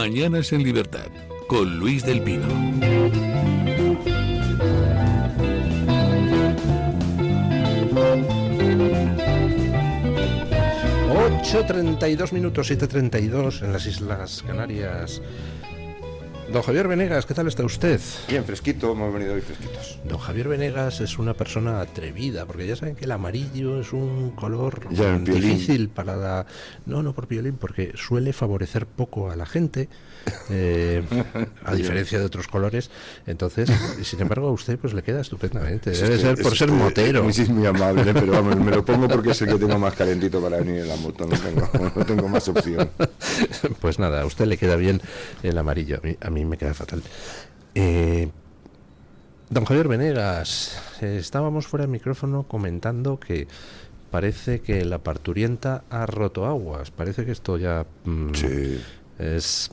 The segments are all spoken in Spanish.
Mañanas en Libertad, con Luis del Pino. 8:32 minutos, 7:32 en las Islas Canarias. Don Javier Venegas, ¿qué tal está usted? Bien, fresquito, hemos venido hoy fresquitos. Don Javier Venegas es una persona atrevida, porque ya saben que el amarillo es un color difícil para la... No por Piolín, porque suele favorecer poco a la gente, a diferencia de otros colores. Entonces, sin embargo, a used pues le queda estupendamente. Debe ser por ser motero. Sí, es muy amable, pero vamos, me lo pongo porque es el que tengo más calentito para venir en la moto, no tengo más opción. Pues nada, a usted le queda bien el amarillo, a mí me queda fatal. Don Javier Venegas, estábamos fuera de micrófono comentando que parece que la parturienta ha roto aguas. Parece que esto ya sí, es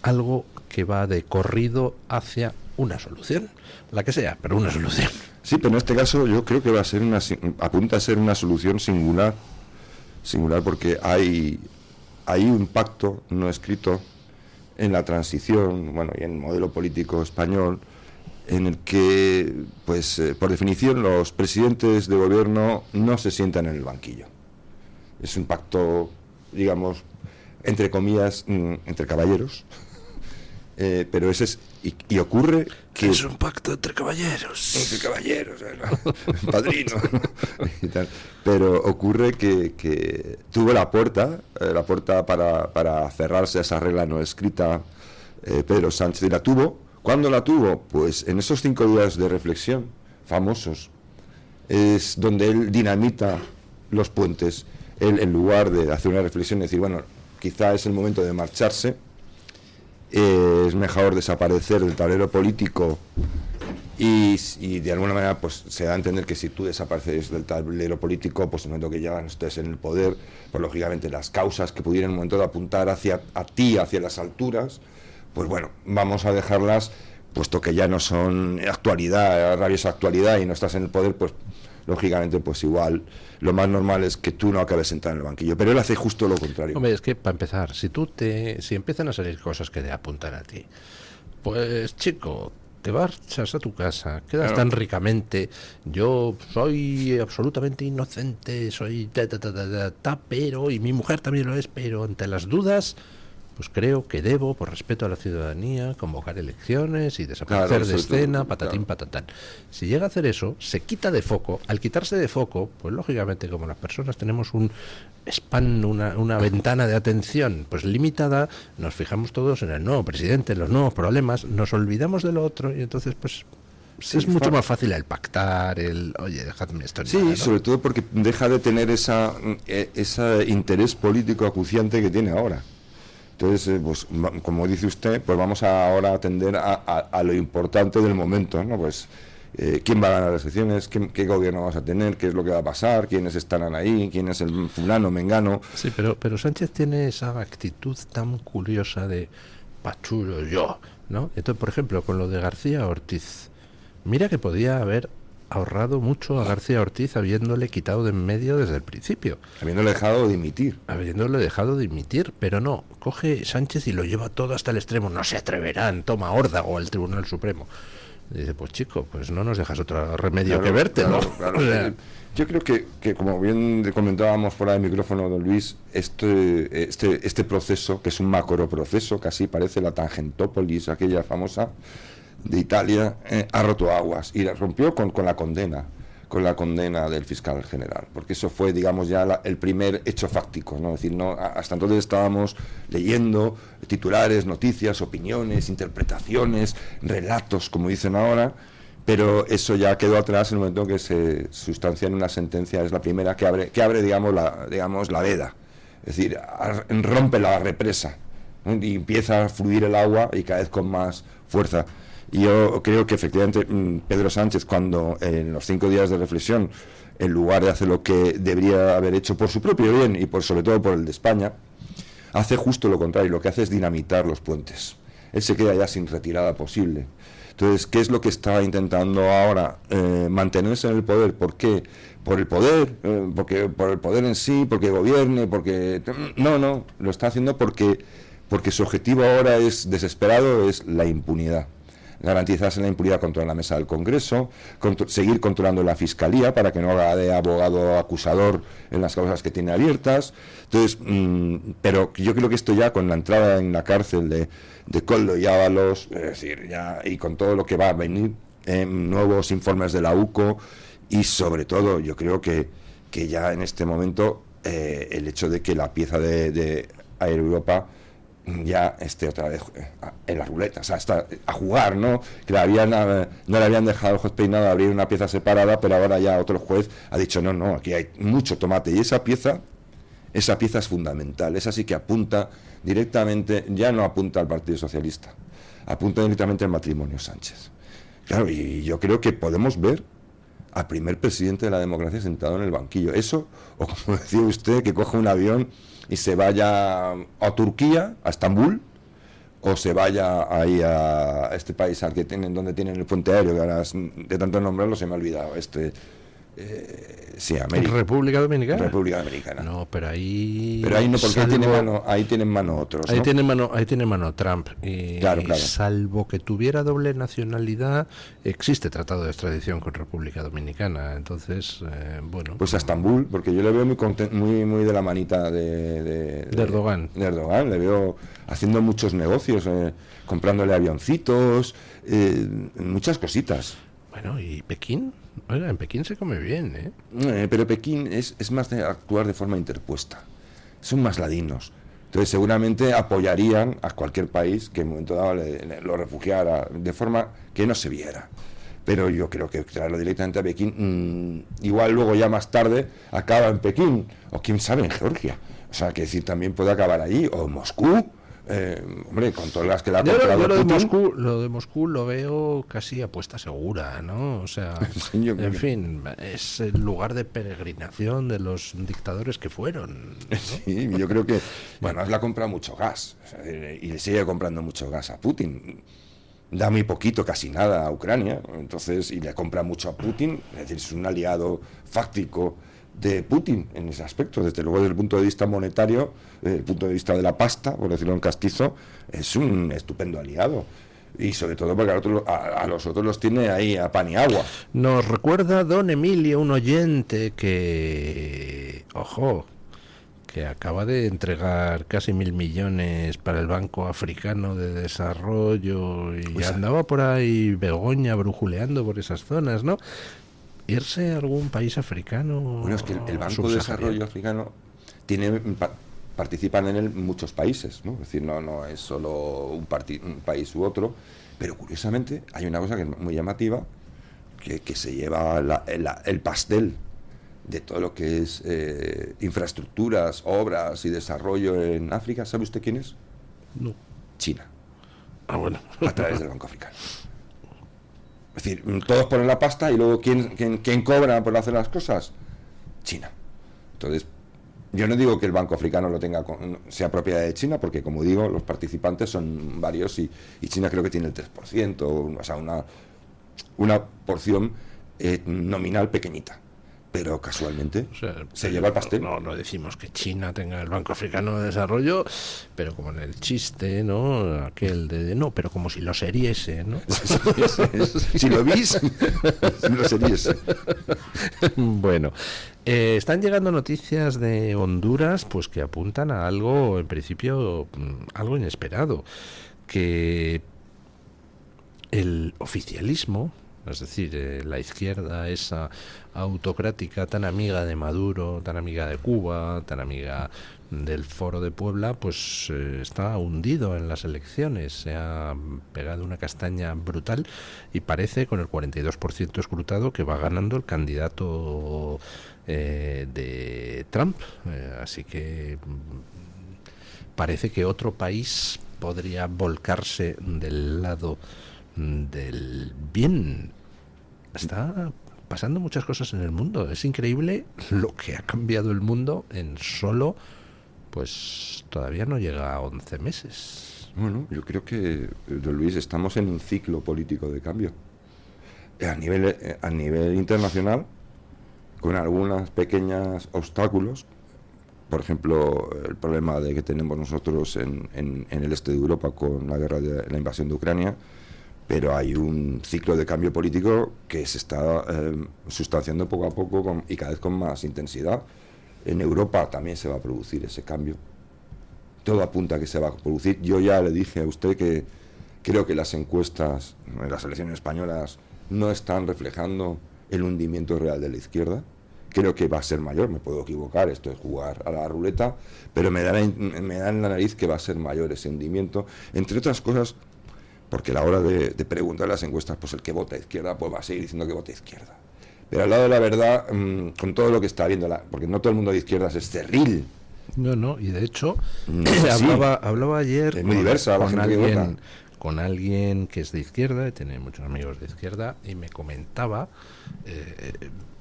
algo que va de corrido hacia una solución, la que sea, pero una solución. Sí, pero en este caso yo creo que va a ser apunta a ser una solución singular porque hay un pacto no escrito en la transición, y en el modelo político español, en el que, pues, por definición, los presidentes de gobierno no se sientan en el banquillo. Es un pacto, digamos, entre comillas, entre caballeros, pero ese es... Y ocurre que... Es un pacto entre caballeros. Entre caballeros, padrino. Y tal. Pero ocurre que tuvo la puerta para cerrarse a esa regla no escrita, Pedro Sánchez, y la tuvo. ¿Cuándo la tuvo? Pues en esos 5 días de reflexión famosos, es donde él dinamita los puentes. Él, en lugar de hacer una reflexión y decir, bueno, quizá es el momento de marcharse, es mejor desaparecer del tablero político y de alguna manera pues se da a entender que si tú desapareces del tablero político, pues en el momento que ya estés en el poder, pues lógicamente las causas que pudieran en un momento de apuntar hacia las alturas, pues bueno, vamos a dejarlas, puesto que ya no son actualidad, rabiosa actualidad, y no estás en el poder, pues lógicamente pues igual lo más normal es que tú no acabes sentado en el banquillo, pero él hace justo lo contrario. Hombre, es que para empezar, si empiezan a salir cosas que te apuntan a ti, pues chico, te marchas a tu casa, quedas tan ricamente, yo soy absolutamente inocente, soy pero, y mi mujer también lo es, pero ante las dudas, pues creo que debo, por respeto a la ciudadanía, convocar elecciones y desaparecer de escena, patatín, patatán. Si llega a hacer eso, se quita de foco. Al quitarse de foco, pues lógicamente, como las personas tenemos un span, una ventana de atención pues limitada, nos fijamos todos en el nuevo presidente, en los nuevos problemas, nos olvidamos de lo otro, y entonces pues sí, es mucho más fácil el pactar, oye, dejadme esto. Sí, ¿no? Sobre todo porque deja de tener ese interés político acuciante que tiene ahora. Entonces, pues, como dice usted, pues vamos ahora a atender a lo importante del momento, ¿no? Pues, ¿quién va a ganar las elecciones? ¿Qué gobierno vamos a tener? ¿Qué es lo que va a pasar? ¿Quiénes estarán ahí? ¿Quién es el fulano, mengano? Sí, pero Sánchez tiene esa actitud tan curiosa de pachuro yo, ¿no? Entonces, por ejemplo, con lo de García Ortiz, mira que podía haber ahorrado mucho a García Ortiz habiéndole quitado de en medio desde el principio. Habiéndole dejado de dimitir. Pero no, coge Sánchez y lo lleva todo hasta el extremo. No se atreverán, toma órdago al Tribunal Supremo. Y dice, pues chico, pues no nos dejas otro remedio que verte, ¿no? Claro. O sea, yo creo que como bien comentábamos fuera del micrófono, don Luis, este proceso, que es un macro proceso, casi parece la Tangentópolis, aquella famosa de Italia, ha roto aguas, y la rompió con la condena del fiscal general, porque eso fue, digamos, ya el primer hecho fáctico, ¿no? Es decir, no, hasta entonces estábamos leyendo titulares, noticias, opiniones, interpretaciones, relatos, como dicen ahora, pero eso ya quedó atrás en el momento que se sustancia en una sentencia. Es la primera que abre digamos la veda, es decir, rompe la represa, ¿no? Y empieza a fluir el agua y cada vez con más fuerza. Y yo creo que efectivamente Pedro Sánchez, cuando en los 5 días de reflexión, en lugar de hacer lo que debería haber hecho por su propio bien y sobre todo por el de España, hace justo lo contrario. Lo que hace es dinamitar los puentes. Él se queda ya sin retirada posible. Entonces, ¿qué es lo que está intentando ahora? Mantenerse en el poder. ¿Por qué? ¿Por el poder? Porque por el poder en sí, porque gobierne, porque... No, lo está haciendo porque porque su objetivo ahora es desesperado, es la impunidad. Garantizarse la impunidad contra la mesa del Congreso, seguir controlando la Fiscalía para que no haga de abogado acusador en las causas que tiene abiertas. Entonces, pero yo creo que esto ya con la entrada en la cárcel de Koldo y Ábalos, es decir, ya, y con todo lo que va a venir, nuevos informes de la UCO, y sobre todo yo creo que ya en este momento el hecho de que la pieza de Air Europa ya esté otra vez en la ruleta, o sea, está a jugar, ¿no? Que no le habían dejado al juez Peinado abrir una pieza separada, pero ahora ya otro juez ha dicho no, aquí hay mucho tomate, y esa pieza es fundamental, esa sí que apunta directamente, ya no apunta al Partido Socialista, apunta directamente al matrimonio Sánchez. Claro, y yo creo que podemos ver al primer presidente de la democracia sentado en el banquillo, eso, o como decía usted, que coja un avión y se vaya a Turquía, a Estambul, o se vaya ahí a este país al que tienen, donde tienen el puente aéreo, que ahora de tanto nombrarlo se me ha olvidado, sí, América. ¿República Dominicana? República Dominicana. No, pero ahí no, porque ahí tienen mano otros, ¿no? Ahí tiene mano Trump. Y claro. Salvo que tuviera doble nacionalidad, existe tratado de extradición con República Dominicana. Entonces, bueno. Pues a Estambul, porque yo le veo muy de la manita de Erdogan. De Erdogan, le veo haciendo muchos negocios, comprándole avioncitos, muchas cositas. Bueno, ¿y Pekín? Oiga, en Pekín se come bien, ¿eh? Pero Pekín es más de actuar de forma interpuesta. Son más ladinos. Entonces seguramente apoyarían a cualquier país que en un momento dado lo refugiara de forma que no se viera. Pero yo creo que traerlo directamente a Pekín, igual luego ya más tarde acaba en Pekín, o quién sabe, en Georgia. O sea, que decir, también puede acabar allí, o en Moscú. Hombre, con todas las que la ha comprado Putin. Lo de Moscú lo veo casi apuesta segura, ¿no? O sea, sí, en fin, es el lugar de peregrinación de los dictadores que fueron, ¿no? Sí, yo creo que, bueno, le ha comprado mucho gas, o sea, y le sigue comprando mucho gas a Putin. Da muy poquito, casi nada a Ucrania, entonces, y le compra mucho a Putin, es decir, es un aliado fáctico de Putin en ese aspecto. Desde luego, desde el punto de vista monetario, desde el punto de vista de la pasta, por decirlo en castizo, es un estupendo aliado. Y sobre todo porque a los otros los tiene ahí a pan y agua. Nos recuerda don Emilio, un oyente que, ojo, que acaba de entregar casi 1.000 millones para el Banco Africano de Desarrollo, y pues andaba por ahí Begoña brujuleando por esas zonas, ¿no? ¿Irse a algún país africano? Bueno, es que el Banco de Desarrollo Africano participan en él muchos países, ¿no? Es decir, no es solo un país u otro, pero curiosamente hay una cosa que es muy llamativa, que se lleva el pastel de todo lo que es infraestructuras, obras y desarrollo en África. ¿Sabe usted quién es? No. China. Ah, bueno. A través del Banco Africano. Es decir, todos ponen la pasta y luego ¿quién cobra por hacer las cosas? China. Entonces, yo no digo que el Banco Africano sea propiedad de China, porque como digo, los participantes son varios y China creo que tiene el 3%, o sea, una porción nominal pequeñita. Pero casualmente se lleva el pastel. No decimos que China tenga el Banco Africano de Desarrollo, pero como en el chiste, ¿no? Aquel de no, pero como si lo seriese, ¿no? Si lo vís, si lo seriese. Bueno, están llegando noticias de Honduras, pues que apuntan a algo, en principio, algo inesperado, que el oficialismo, es decir, la izquierda esa autocrática tan amiga de Maduro, tan amiga de Cuba, tan amiga del Foro de Puebla, pues está hundido en las elecciones, se ha pegado una castaña brutal y parece, con el 42% escrutado, que va ganando el candidato de Trump, así que parece que otro país podría volcarse del lado del bien. Está pasando muchas cosas en el mundo. Es increíble lo que ha cambiado el mundo en solo, pues todavía no llega a 11 meses. Bueno, yo creo que, don Luis, estamos en un ciclo político de cambio. A nivel internacional, con algunos pequeños obstáculos, por ejemplo, el problema de que tenemos nosotros en el este de Europa con la guerra de la invasión de Ucrania, pero hay un ciclo de cambio político que se está sustanciando poco a poco y cada vez con más intensidad. En Europa también se va a producir ese cambio. Todo apunta a que se va a producir. Yo ya le dije a usted que creo que las encuestas en las elecciones españolas no están reflejando el hundimiento real de la izquierda. Creo que va a ser mayor, me puedo equivocar, esto es jugar a la ruleta, pero me da en la nariz que va a ser mayor ese hundimiento, entre otras cosas, porque a la hora de preguntar las encuestas, pues el que vota izquierda pues va a seguir diciendo que vota izquierda. Pero al lado de la verdad, con todo lo que está viendo, porque no todo el mundo de izquierdas es cerril. No, y de hecho, hablaba ayer es muy diversa la gente que vota. Con alguien que es de izquierda, y tiene muchos amigos de izquierda, y me comentaba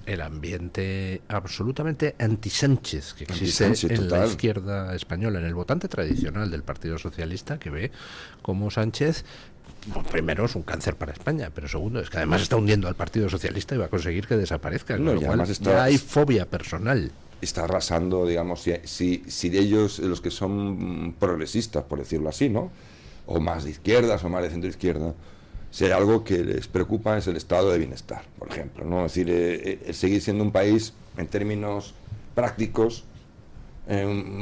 el ambiente absolutamente anti-Sánchez que existe en la izquierda española, en el votante tradicional del Partido Socialista, que ve como Sánchez, primero, es un cáncer para España, pero segundo, es que además está hundiendo al Partido Socialista y va a conseguir que desaparezca, con lo cual ya hay fobia personal. Está arrasando, digamos, si de ellos, los que son progresistas, por decirlo así, ¿no?, o más de izquierdas o más de centro izquierda, si hay algo que les preocupa es el estado de bienestar, por ejemplo, ¿no? Es decir, seguir siendo un país en términos prácticos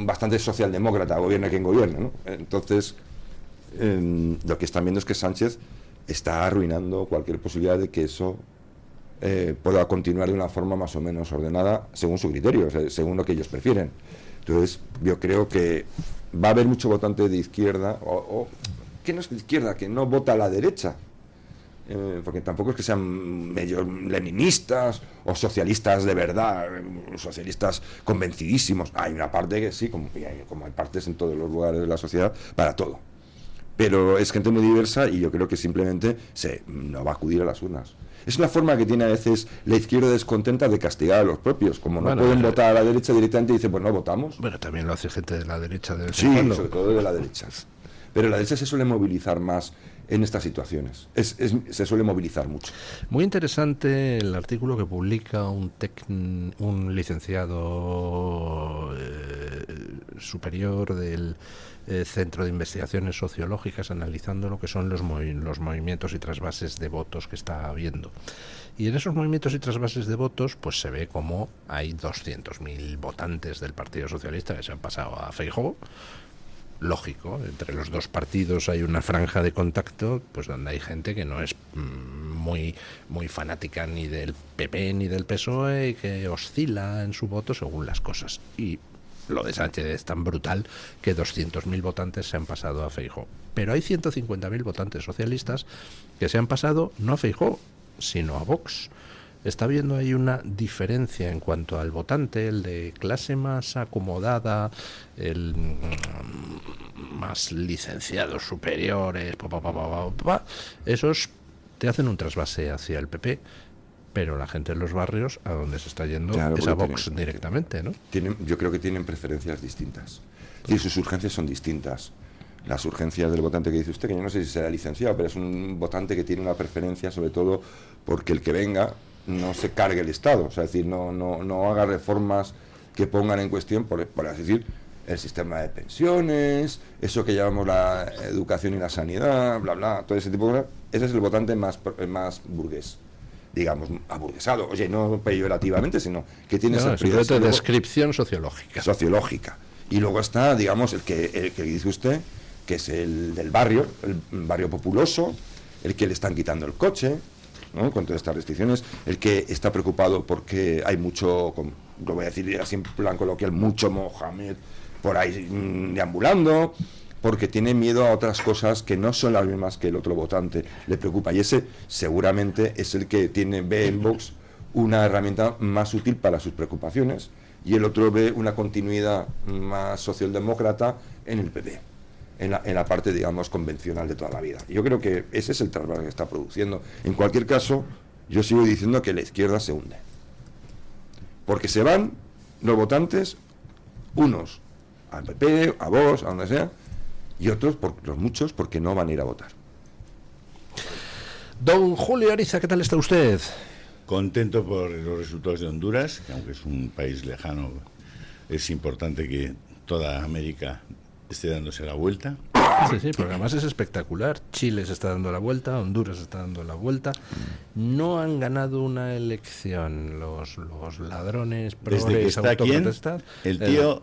bastante socialdemócrata, gobierna quien gobierna, ¿no? Entonces, lo que están viendo es que Sánchez está arruinando cualquier posibilidad de que eso pueda continuar de una forma más o menos ordenada según su criterio, o sea, según lo que ellos prefieren. Entonces, yo creo que va a haber mucho votante de izquierda, o que no es de izquierda, que no vota a la derecha, porque tampoco es que sean medio leninistas o socialistas de verdad, socialistas convencidísimos. Hay una parte que sí, como hay partes en todos los lugares de la sociedad, para todo. Pero es gente muy diversa y yo creo que simplemente no va a acudir a las urnas. Es una forma que tiene a veces la izquierda descontenta de castigar a los propios. Como no pueden votar a la derecha directamente, dice, pues no votamos. Bueno, también lo hace gente de la derecha de vez en cuando. Sobre todo de la derecha. Pero la derecha se suele movilizar más en estas situaciones. Se suele movilizar mucho. Muy interesante el artículo que publica un licenciado superior del Centro de Investigaciones Sociológicas, analizando lo que son los movimientos y trasvases de votos que está habiendo. Y en esos movimientos y trasvases de votos, pues se ve como hay 200.000 votantes del Partido Socialista que se han pasado a Feijóo. Lógico, entre los dos partidos hay una franja de contacto, pues donde hay gente que no es muy fanática ni del PP ni del PSOE y que oscila en su voto según las cosas. Y lo de Sánchez es tan brutal que 200.000 votantes se han pasado a Feijóo. Pero hay 150.000 votantes socialistas que se han pasado no a Feijóo, sino a Vox. Está habiendo ahí una diferencia en cuanto al votante, el de clase más acomodada, el más licenciados superiores, esos te hacen un trasvase hacia el PP, pero la gente en los barrios a donde se está yendo es a Vox directamente, ¿no? Yo creo que tienen preferencias distintas y sus urgencias son distintas. Las urgencias del votante que dice usted, que yo no sé si será licenciado, pero es un votante que tiene una preferencia sobre todo porque el que venga no se cargue el Estado, o sea, es decir, no haga reformas que pongan en cuestión, por así decir, el sistema de pensiones, eso que llamamos la educación y la sanidad, bla, bla, todo ese tipo de cosas. Ese es el votante más burgués, digamos, aburguesado, oye, no peyorativamente, sino que tiene esa descripción sociológica. Y luego está, digamos, el que dice usted, que es el del barrio, el barrio populoso, el que le están quitando el coche, ¿no?, con todas estas restricciones, el que está preocupado porque hay mucho, lo voy a decir así en plan coloquial, mucho Mohamed por ahí deambulando, porque tiene miedo a otras cosas que no son las mismas que el otro votante le preocupa, y ese seguramente es el que ve en Vox una herramienta más útil para sus preocupaciones, y el otro ve una continuidad más socialdemócrata en el PP. En la parte, digamos, convencional de toda la vida. Yo creo que ese es el trasvase que está produciendo. En cualquier caso, yo sigo diciendo que la izquierda se hunde. Porque se van los votantes, unos al PP, a Vox, a donde sea, y otros, los muchos, porque no van a ir a votar. Don Julio Ariza, ¿qué tal está usted? Contento por los resultados de Honduras, que aunque es un país lejano, es importante que toda América esté dándose la vuelta. Sí, sí, porque además es espectacular. Chile se está dando la vuelta, Honduras se está dando la vuelta. No han ganado una elección los ladrones Desde que progres está quién, autoprotestas. el tío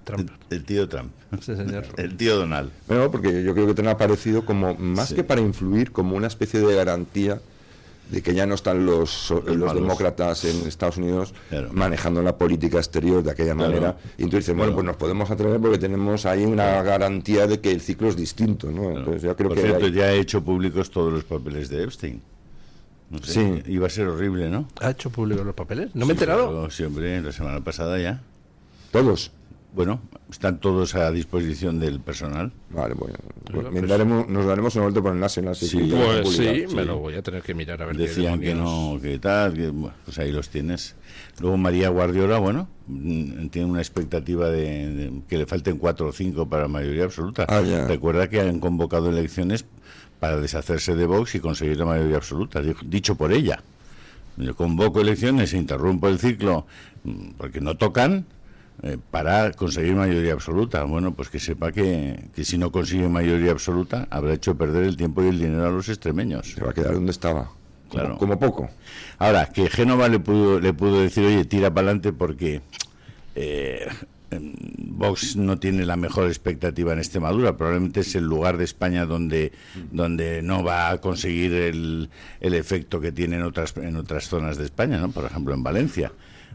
Trump. el tío Trump, Sí, señor. el tío Donald. Bueno, porque yo creo que te han aparecido como, más Sí. que para influir, como una especie de garantía de que ya no están los malos. demócratas en Estados Unidos Claro. manejando la política exterior de aquella Claro. manera. Y entonces dicen, bueno, Claro. pues nos podemos atrever porque tenemos ahí una garantía de que el ciclo es distinto, ¿no? Entonces yo creo Por que cierto, hay- ya he hecho públicos todos los papeles de Epstein. No sé, Sí. iba a ser horrible, ¿no? ¿Ha hecho público los papeles? No me he enterado. Pero siempre, la semana pasada ya. todos. Bueno, están todos a disposición del personal. Vale, bueno, Oiga, pues pues- nos daremos una vuelta por el National Security. Pues sí, Pública. me lo voy a tener que mirar a ver qué Decían que demonios. no, que tal, que, bueno, pues ahí los tienes. Luego María Guardiola, bueno, tiene una expectativa de que le falten 4 o 5 para mayoría absoluta. Ah, ya. Recuerda que han convocado elecciones para deshacerse de Vox y conseguir la mayoría absoluta, dicho por ella. Yo convoco elecciones e interrumpo el ciclo porque no tocan para conseguir mayoría absoluta. Bueno, pues que sepa que si no consigue mayoría absoluta habrá hecho perder el tiempo y el dinero a los extremeños. Se va a quedar donde estaba. Claro. Como poco. Ahora, que Génova le pudo decir, oye, tira para adelante porque Vox no tiene la mejor expectativa en Extremadura. Probablemente es el lugar de España donde no va a conseguir el efecto que tiene en otras zonas de España, ¿no? Por ejemplo, en Valencia.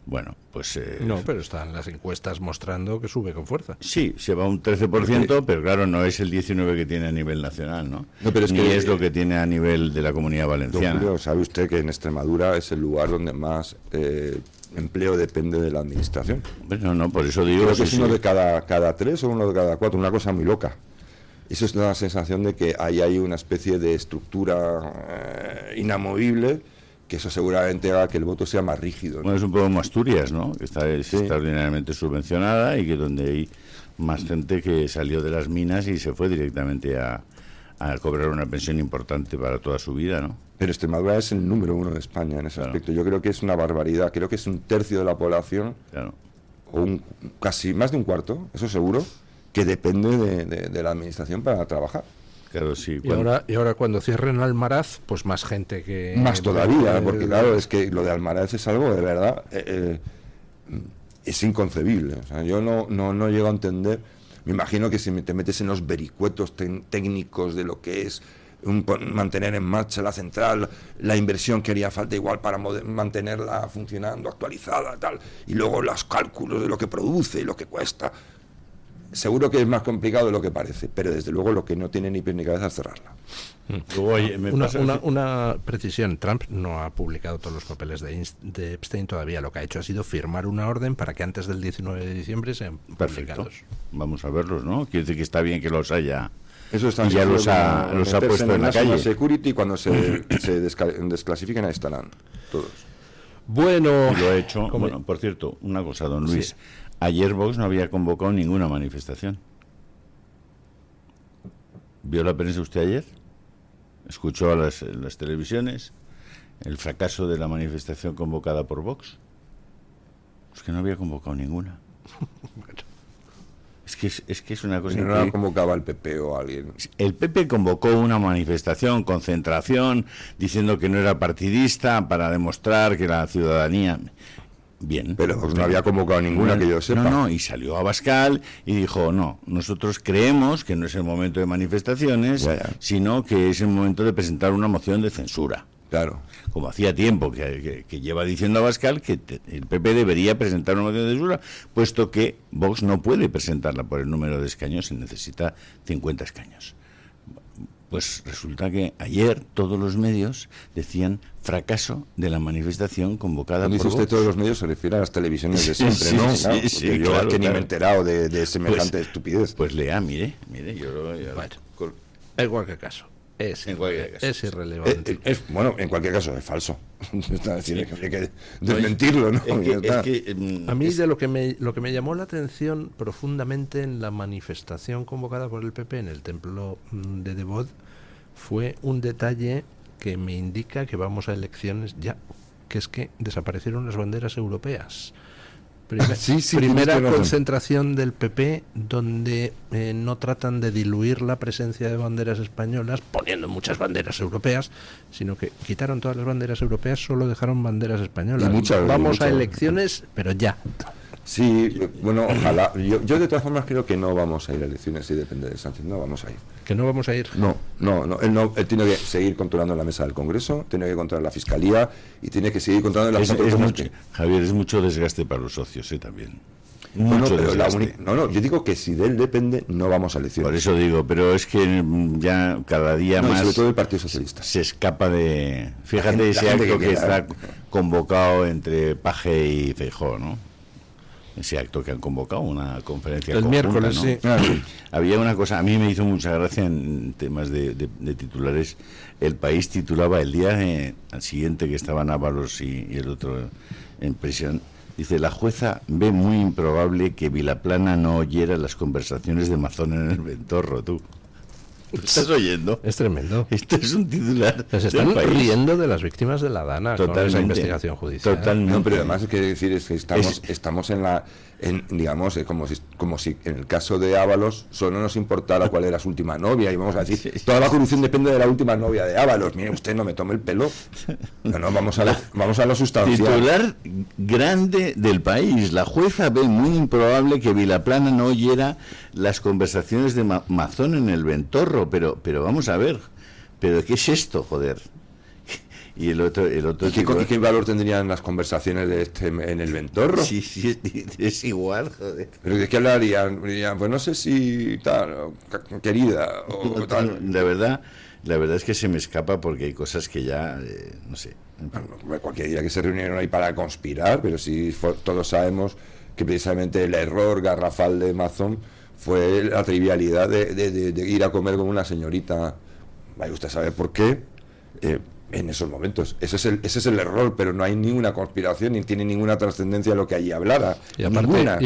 Bueno, pues... No, pero están las encuestas mostrando que sube con fuerza. sí, se va un 13%, pero claro, no es el 19% que tiene a nivel nacional, ¿no? No, pero es Ni que- es lo que tiene a nivel de la Comunidad Don Valenciana. Julio, ¿sabe usted que en Extremadura es el lugar donde más empleo depende de la administración? Bueno, no, por eso digo... Creo que sí, es uno sí. de cada 3 o uno de cada 4, una cosa muy loca. Eso es la sensación de que ahí hay una especie de estructura inamovible, que eso seguramente haga que el voto sea más rígido, ¿no? Bueno, es un poco como Asturias, ¿no? Que está Sí. extraordinariamente subvencionada y que donde hay más gente que salió de las minas y se fue directamente a cobrar una pensión importante para toda su vida, ¿no? Pero Extremadura es el número 1 de España en ese Claro. aspecto. Yo creo que es una barbaridad. Creo que es un tercio de la población, Claro. o casi más de un cuarto, eso seguro, que depende de la administración para trabajar. Claro, sí. Y ahora cuando cierren Almaraz, pues más gente que... Más todavía, porque claro, es que lo de Almaraz es algo de verdad, es inconcebible. O sea, yo no llego a entender. Me imagino que si te metes en los vericuetos técnicos de lo que es mantener en marcha la central, la inversión que haría falta igual para mantenerla funcionando, actualizada, tal, y luego los cálculos de lo que produce y lo que cuesta. Seguro que es más complicado de lo que parece, pero desde luego lo que no tiene ni pie ni cabeza es cerrarla. Luego, oye, me pasa- Una precisión, Trump no ha publicado todos los papeles de Epstein todavía, lo que ha hecho ha sido firmar una orden para que antes del 19 de diciembre sean Perfecto. publicados. Vamos a verlos, ¿no? Quiere decir que está bien que los haya... Eso es tan Y ya sencillo los ha como meterse puesto en el la National calle. Security, cuando se desclasifiquen, ahí estarán todos. Bueno, Y lo ha hecho... como- Bueno, por cierto, una cosa, don Luis. Sí. Ayer Vox no había convocado ninguna manifestación. ¿Vio la prensa usted ayer? ¿Escuchó a las televisiones el fracaso de la manifestación convocada por Vox? Es que no había convocado ninguna. Es que es una cosa Si no la increíble. convocaba el PP o alguien. El PP convocó una manifestación, concentración, diciendo que no era partidista para demostrar que la ciudadanía... Bien. Pero Vox no había convocado ninguna que yo sepa. No, y salió a Abascal y dijo, no, nosotros creemos que no es el momento de manifestaciones, Ya. sino que es el momento de presentar una moción de censura. Claro. Como hacía tiempo que lleva diciendo Abascal que el PP debería presentar una moción de censura, puesto que Vox no puede presentarla por el número de escaños, se necesita 50 escaños. Pues resulta que ayer todos los medios decían fracaso de la manifestación convocada Cuando por dice usted Vox. todos los medios, se refiere a las televisiones de siempre, Sí, ¿no? sí, Claro, sí, porque yo claro, que ni claro. me he enterado de semejante estupidez. Pues lea, mire, yo Bueno, en cualquier caso, En cualquier caso, es sí. irrelevante. Bueno, en cualquier caso, es falso. Es decir, hay que desmentirlo, ¿no? Ya está. A mí de lo que me llamó la atención profundamente en la manifestación convocada por el PP en el templo de Devot fue un detalle que me indica que vamos a elecciones ya, que es que desaparecieron las banderas europeas. Sí, Primera tienes razón. concentración del PP donde no tratan de diluir la presencia de banderas españolas poniendo muchas banderas europeas, sino que quitaron todas las banderas europeas, solo dejaron banderas españolas. Y muchas, Vamos a muchas. elecciones, pero ya. Sí, bueno, ojalá. Yo de todas formas creo que no vamos a ir a elecciones si depende de Sánchez. No vamos a ir. Que no vamos a ir. No. Él tiene que seguir controlando la mesa del Congreso, tiene que controlar la Fiscalía y tiene que seguir controlando las cuatro cosas que... Javier, es mucho desgaste para los socios, también. Bueno, Mucho pero desgaste. yo digo que si de él depende, no vamos a elecciones. Por eso digo, pero es que ya cada día No, y más sobre todo el Partido Socialista. se escapa de... Fíjate La ese gente acto que que queda, está convocado entre Paje y Feijóo, ¿no? Ese acto que han convocado, una conferencia El conjunta, miércoles, ¿no? sí. Había una cosa, a mí me hizo mucha gracia en temas de titulares. El País titulaba el día al siguiente que estaban Ábalos y el otro en prisión. Dice, la jueza ve muy improbable que Vilaplana no oyera las conversaciones de Mazón en el Ventorro, tú. ¿Lo estás oyendo? Es tremendo. Esto es un titular Se están del País. riendo de las víctimas de la Dana con esa Totalmente. investigación judicial. Totalmente. No, pero además es que decir es que estamos digamos, como si en el caso de Ábalos solo nos importara cuál era su última novia y vamos a decir, toda la corrupción depende de la última novia de Ábalos. Mire, usted no me tome el pelo. No, vamos a lo sustancial. Titular grande del País. La jueza ve muy improbable que Vilaplana no oyera las conversaciones de Mazón en el Ventorro, pero vamos a ver, pero ¿qué es esto, joder? Y el otro ¿Y qué valor tendrían las conversaciones de en el Ventorro? Sí, es igual, joder. ¿Pero de qué hablarían? Dirían, pues no sé si tal, o querida, o tal. La verdad es que se me escapa porque hay cosas que ya, no sé. Bueno, cualquier día que se reunieron ahí para conspirar, pero sí todos sabemos que precisamente el error garrafal de Mazón fue la trivialidad de ir a comer con una señorita, vaya usted a saber por qué, en esos momentos. Ese es el error, pero no hay ninguna conspiración ni tiene ninguna trascendencia lo que allí hablara. Y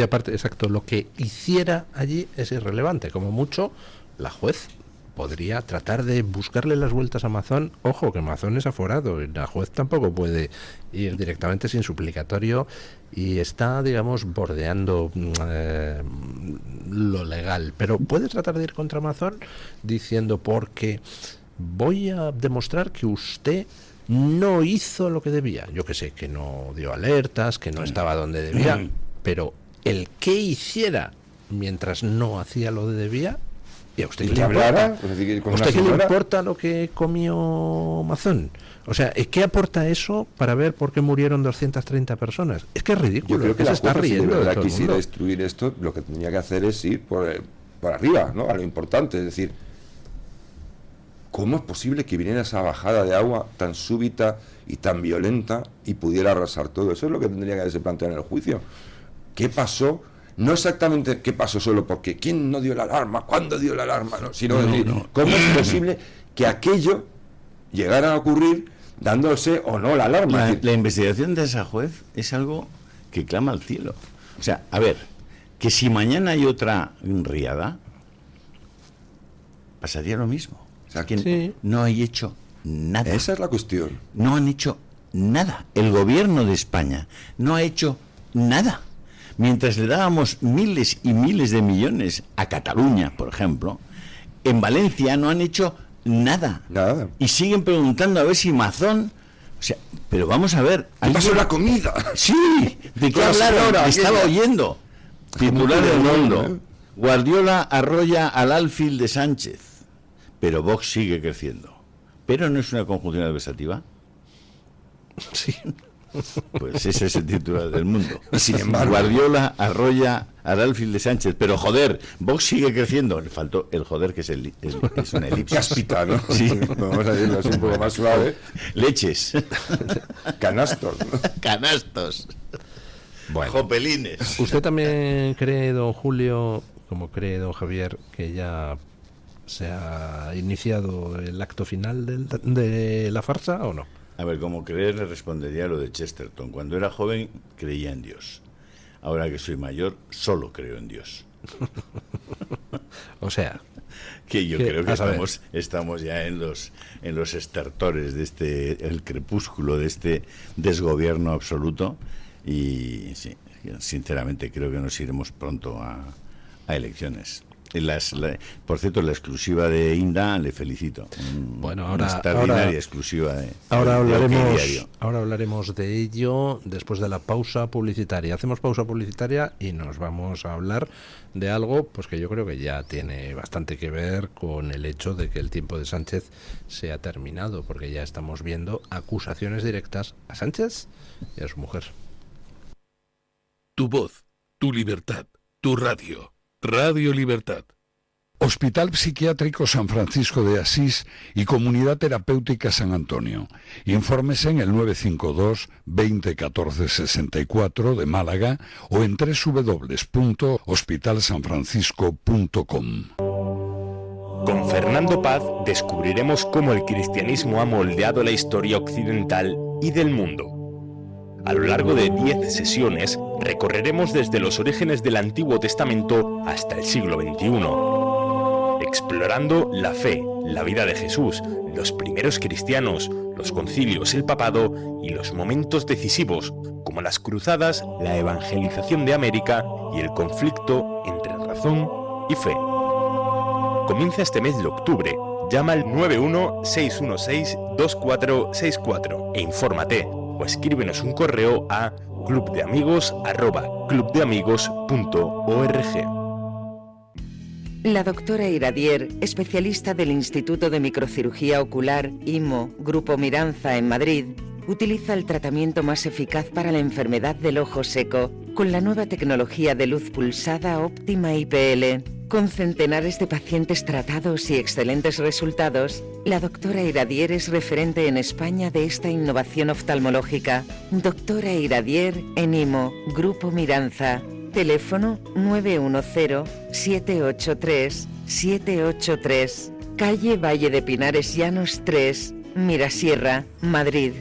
aparte, exacto, lo que hiciera allí es irrelevante. Como mucho, la juez podría tratar de buscarle las vueltas a Mazón. Ojo, que Mazón es aforado y la juez tampoco puede ir directamente sin suplicatorio y está, digamos, bordeando lo legal. Pero puede tratar de ir contra Mazón diciendo, porque voy a demostrar que usted no hizo lo que debía. Yo que sé, que no dio alertas, que no estaba donde debía, pero el que hiciera mientras no hacía lo que debía, ¿y a usted qué le importa? ¿A usted qué le importa lo que comió Mazón? O sea, ¿qué aporta eso para ver por qué murieron 230 personas? Es que es ridículo. Yo creo que se la está jueza, si de riendo de verdad todo el quisiera mundo. destruir esto, lo que tendría que hacer es ir por arriba, ¿no? A lo importante, es decir, ¿cómo es posible que viniera esa bajada de agua tan súbita y tan violenta y pudiera arrasar todo? Eso es lo que tendría que haberse planteado en el juicio. ¿Qué pasó? No exactamente qué pasó solo porque quién no dio la alarma, cuándo dio la alarma, ¿no? Sino decir, ¿cómo es posible que aquello llegara a ocurrir dándose o no la alarma? La investigación de esa juez es algo que clama al cielo. O sea, a ver, que si mañana hay otra riada, pasaría lo mismo. O sea, que Sí. no hay hecho nada. Esa es la cuestión. No han hecho nada. El gobierno de España no ha hecho nada. Mientras le dábamos miles y miles de millones a Cataluña, por ejemplo, en Valencia no han hecho nada. Nada. Y siguen preguntando a ver si Mazón... O sea, pero vamos a ver... ¿Qué pasó la comida? Sí, ¿de qué Con la hablaron? señora, Estaba aquella. oyendo. Titular del mundo. ¿eh? Guardiola arrolla al alfil de Sánchez. Pero Vox sigue creciendo. ¿Pero no es una conjunción adversativa? Sí. Pues ese es el titular del mundo. Y sin embargo... Guardiola arrolla al alfil de Sánchez. Pero joder, Vox sigue creciendo. Le faltó el joder, que es una elipsis. Cáspita, ¿no? Sí. Vamos a decirlo así un poco más suave. Leches. Canastos, ¿no? Canastos. Bueno. Jopelines. ¿Usted también cree, don Julio, como cree don Javier, que ya se ha iniciado el acto final de la farsa o no? A ver, como creer, le respondería lo de Chesterton. Cuando era joven creía en Dios. Ahora que soy mayor, solo creo en Dios. O sea, Que yo ¿qué? creo que A saber. estamos ya en los estertores de el crepúsculo de este desgobierno absoluto. Y sí, sinceramente creo que nos iremos pronto a elecciones. Por cierto, la exclusiva de Inda, le felicito. Bueno, Una extraordinaria exclusiva de ahora OK Diario. hablaremos de ello después de la pausa publicitaria. Hacemos pausa publicitaria y nos vamos a hablar de algo pues que yo creo que ya tiene bastante que ver con el hecho de que el tiempo de Sánchez se ha terminado, porque ya estamos viendo acusaciones directas a Sánchez y a su mujer. Tu voz, tu libertad, tu radio. Radio Libertad. Hospital Psiquiátrico San Francisco de Asís y Comunidad Terapéutica San Antonio. Infórmese en el 952 20 14 64 de Málaga o en www.hospitalsanfrancisco.com. Con Fernando Paz descubriremos cómo el cristianismo ha moldeado la historia occidental y del mundo. A lo largo de 10 sesiones recorreremos desde los orígenes del Antiguo Testamento hasta el siglo XXI, explorando la fe, la vida de Jesús, los primeros cristianos, los concilios, el papado y los momentos decisivos, como las cruzadas, la evangelización de América y el conflicto entre razón y fe. Comienza este mes de octubre. Llama al 91-616-2464 e infórmate. O escríbenos un correo a clubdeamigos@clubdeamigos.org. La doctora Iradier, especialista del Instituto de Microcirugía Ocular, IMO, Grupo Miranza en Madrid, utiliza el tratamiento más eficaz para la enfermedad del ojo seco, con la nueva tecnología de luz pulsada óptima IPL. Con centenares de pacientes tratados y excelentes resultados, la doctora Iradier es referente en España de esta innovación oftalmológica. Doctora Iradier en IMO, Grupo Miranza. Teléfono 910-783-783. Calle Valle de Pinares Llanos 3, Mirasierra, Madrid.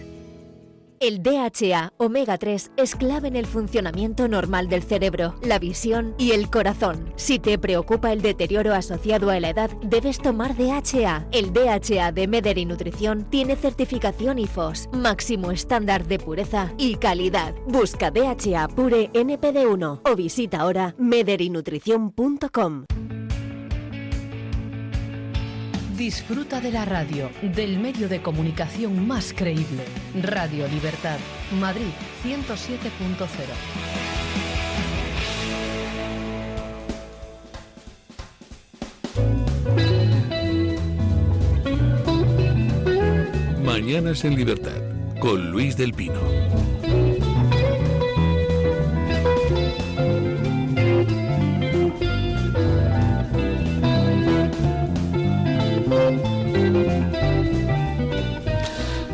El DHA omega 3 es clave en el funcionamiento normal del cerebro, la visión y el corazón. Si te preocupa el deterioro asociado a la edad, debes tomar DHA. El DHA de Mederi Nutrición tiene certificación IFOS, máximo estándar de pureza y calidad. Busca DHA Pure NPD1 o visita ahora mederinutrición.com. Disfruta de la radio, del medio de comunicación más creíble. Radio Libertad, Madrid 107.0. Mañanas en Libertad, con Luis del Pino.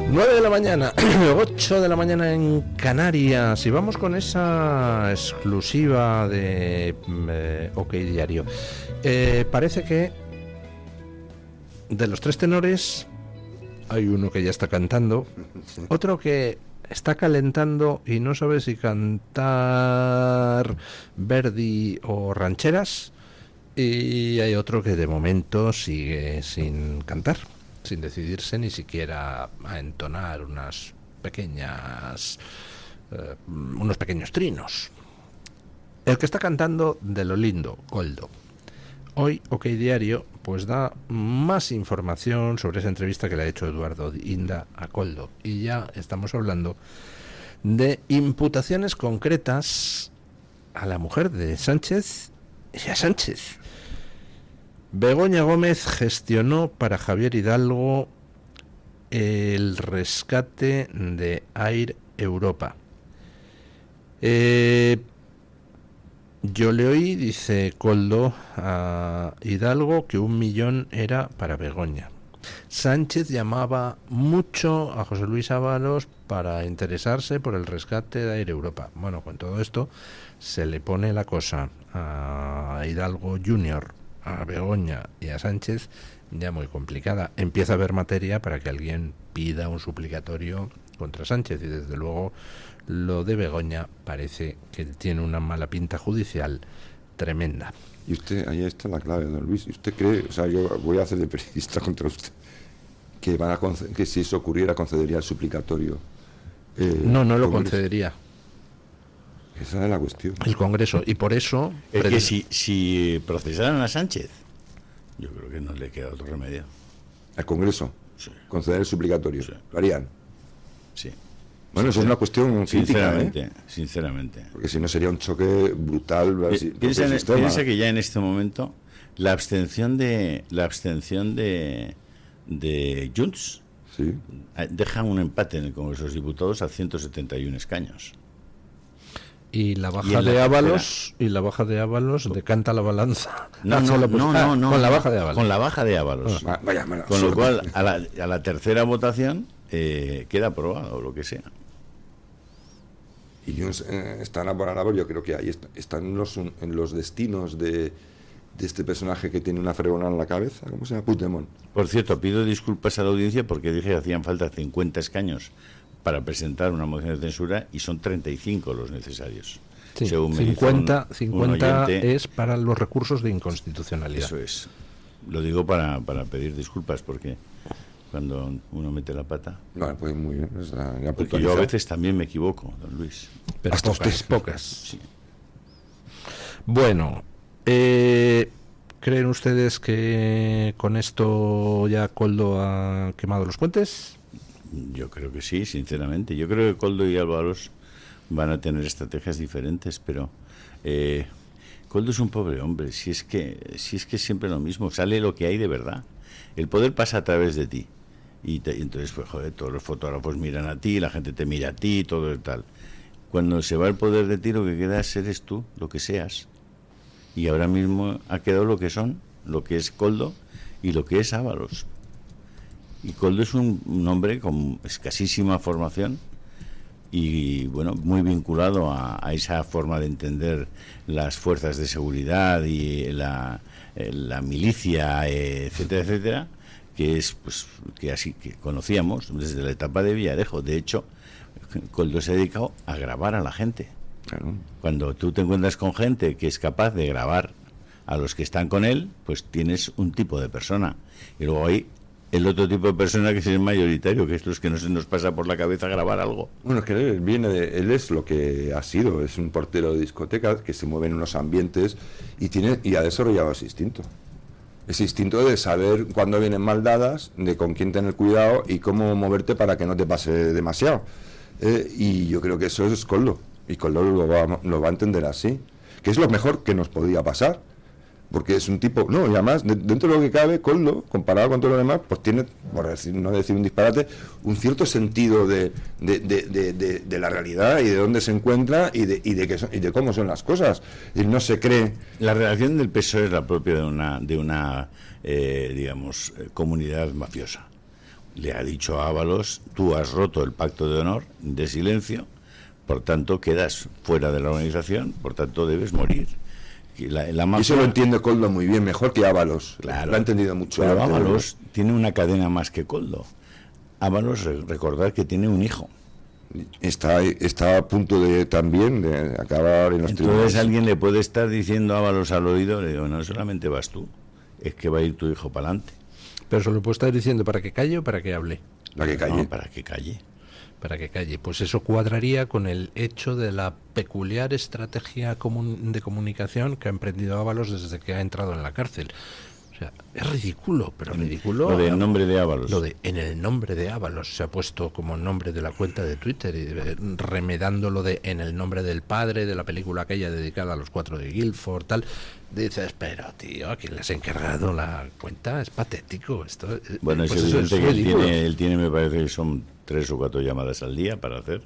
Nueve de la mañana, 8 de la mañana en Canarias, y vamos con esa exclusiva de OK Diario. Parece que de los tres tenores hay uno que ya está cantando, otro que está calentando y no sabe si cantar Verdi o rancheras, y hay otro que de momento sigue sin cantar, sin decidirse ni siquiera a entonar unos pequeños trinos. El que está cantando de lo lindo, Koldo. Hoy OK Diario pues da más información sobre esa entrevista que le ha hecho Eduardo Inda a Koldo, y ya estamos hablando de imputaciones concretas a la mujer de Sánchez y a Sánchez. Begoña Gómez gestionó para Javier Hidalgo el rescate de Air Europa. Yo le oí, dice Koldo, a Hidalgo que 1 millón era para Begoña. Sánchez llamaba mucho a José Luis Ábalos para interesarse por el rescate de Air Europa. Bueno, con todo esto se le pone la cosa a Hidalgo Junior, a Begoña y a Sánchez ya muy complicada. Empieza a haber materia para que alguien pida un suplicatorio contra Sánchez, y desde luego lo de Begoña parece que tiene una mala pinta judicial tremenda. Y usted, ahí está la clave, don Luis. ¿Y usted cree, o sea, yo voy a hacer de periodista contra usted, que que si eso ocurriera concedería el suplicatorio? No lo concedería. Esa es la cuestión. el Congreso. Y por eso... Es que si procesaran a Sánchez, yo creo que no le queda otro remedio. Al Congreso, Sí. conceder el suplicatorio. Sí. Lo harían. Sí. Bueno, eso es una cuestión crítica, Sinceramente. porque si no sería un choque brutal. Piensa que ya en este momento la abstención de Junts Sí. deja un empate en el Congreso de los Diputados a 171 escaños. Y la Y baja en la de tercera. Ábalos decanta la balanza. No, Con la baja de Ábalos. Con la baja de Ábalos. Vaya mala Con lo suerte. cual, a la tercera votación queda aprobado, o lo que sea. Y Junts están por Ábalos, yo creo que ahí están en los destinos de este personaje que tiene una fregona en la cabeza. ¿Cómo se llama? Puigdemont. Por cierto, pido disculpas a la audiencia porque dije que hacían falta 50 escaños para presentar una moción de censura y son 35 los necesarios. Sí, Según me dice 50 un oyente, es para los recursos de inconstitucionalidad. eso es. Lo digo para pedir disculpas porque cuando uno mete la pata. Vale, pues muy bien. Pues, ya Porque yo a puntualizado. veces también me equivoco, don Luis. Pero Hasta pocas, usted. pocas. Sí. Bueno, ¿creen ustedes que con esto ya Koldo ha quemado los puentes? Yo creo que sí, sinceramente. Yo creo que Koldo y Ábalos van a tener estrategias diferentes, pero Koldo es un pobre hombre. Si es que siempre lo mismo, sale lo que hay de verdad. El poder pasa a través de ti. Y entonces, pues joder, todos los fotógrafos miran a ti, la gente te mira a ti, todo el tal. Cuando se va el poder de ti, lo que queda eres tú, lo que seas. Y ahora mismo ha quedado lo que son, lo que es Koldo y lo que es Ábalos. Y Koldo es un hombre con escasísima formación y, bueno, muy vinculado a esa forma de entender las fuerzas de seguridad y la milicia, etcétera, etcétera, que es, pues, que así que conocíamos desde la etapa de Villarejo. De hecho, Koldo se ha dedicado a grabar a la gente. Claro. Cuando tú te encuentras con gente que es capaz de grabar a los que están con él, pues tienes un tipo de persona. Y luego hay el otro tipo de persona que es el mayoritario, que es los que no se nos pasa por la cabeza grabar algo. Bueno, es que él es lo que ha sido, es un portero de discoteca que se mueve en unos ambientes y ha desarrollado ese instinto. Ese instinto de saber cuándo vienen mal dadas, de con quién tener cuidado y cómo moverte para que no te pase demasiado. Y yo creo que eso es Koldo. Y Koldo lo va a entender así. Que es lo mejor que nos podía pasar. Porque es un tipo... No, y además, dentro de lo que cabe, Koldo, comparado con todo lo demás, pues tiene, por no decir un disparate, un cierto sentido de la realidad y de dónde se encuentra y de cómo son las cosas. Él no se cree... La relación del PSOE es la propia de una comunidad mafiosa. Le ha dicho a Ábalos, tú has roto el pacto de honor de silencio, por tanto quedas fuera de la organización, por tanto debes morir. La mafia, y eso lo entiende Koldo muy bien, mejor que Ábalos. Claro, lo ha entendido mucho. Pero Ábalos tiene una cadena más que Koldo. Ábalos, recordad que tiene un hijo. Está a punto de también de acabar en los Entonces tribunales. alguien le puede estar diciendo a Ábalos al oído, le digo, no solamente vas tú, es que va a ir tu hijo para adelante. Pero se lo puede estar diciendo para que calle o para que hable. La que calle. No, para que calle. Para que calle. Pues eso cuadraría con el hecho de la peculiar estrategia de comunicación que ha emprendido Ábalos desde que ha entrado en la cárcel. O sea, es ridículo, pero ridículo. Lo del nombre de Ábalos. Lo de en el nombre de Ábalos se ha puesto como nombre de la cuenta de Twitter, y remedando lo de en el nombre del padre de la película aquella dedicada a los 4 de Guildford, tal. Dices, pero tío, ¿a quién les ha encargado la cuenta? Es patético esto. Bueno, pues es evidente es que ridículo. él tiene, me parece que son 3 o 4 llamadas al día para hacer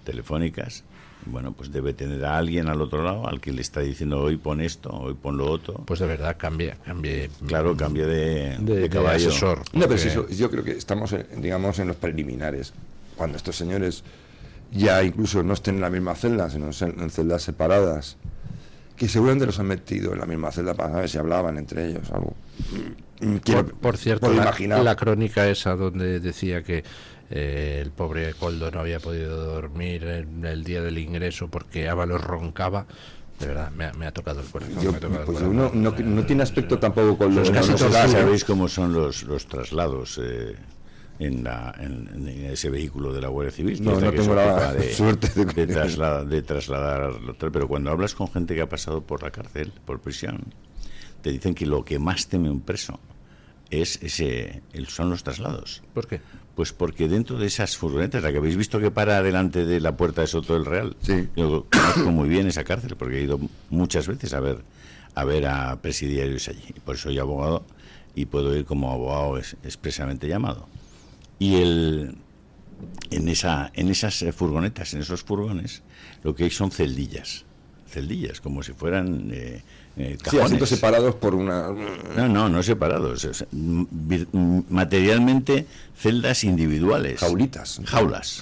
telefónicas. Bueno, pues debe tener a alguien al otro lado al que le está diciendo hoy pon esto, hoy pon lo otro. Pues de verdad cambie. Claro, cambie de caballo. asesor. No, pero porque- si eso, yo creo que estamos, digamos, en los preliminares. Cuando estos señores ya incluso no estén en la misma celda, sino en celdas separadas, que seguramente los han metido en la misma celda para ver si hablaban entre ellos, algo. Por cierto, puedo imaginar. la crónica esa donde decía que el pobre Koldo no había podido dormir en el día del ingreso porque Ábalos roncaba, de verdad, me ha tocado el corazón. Yo, me ha tocado el pues corazón. uno no tiene aspecto tampoco con los Casi No sé tortura. si sabéis cómo son los traslados en ese vehículo de la Guardia Civil. No tengo la suerte de trasladar, pero cuando hablas con gente que ha pasado por la cárcel, por prisión, te dicen que lo que más teme un preso son los traslados. ¿Por qué? Pues porque dentro de esas furgonetas, la que habéis visto que para delante de la puerta de Soto del Real, sí. Yo conozco muy bien esa cárcel porque he ido muchas veces a ver a presidiarios allí. Y por eso soy abogado y puedo ir como abogado expresamente llamado. Y en esas furgonetas, en esos furgones, lo que hay son celdillas, como si fueran cajones. Sí, asientos separados por una... No separados. Materialmente, celdas individuales. Jaulas,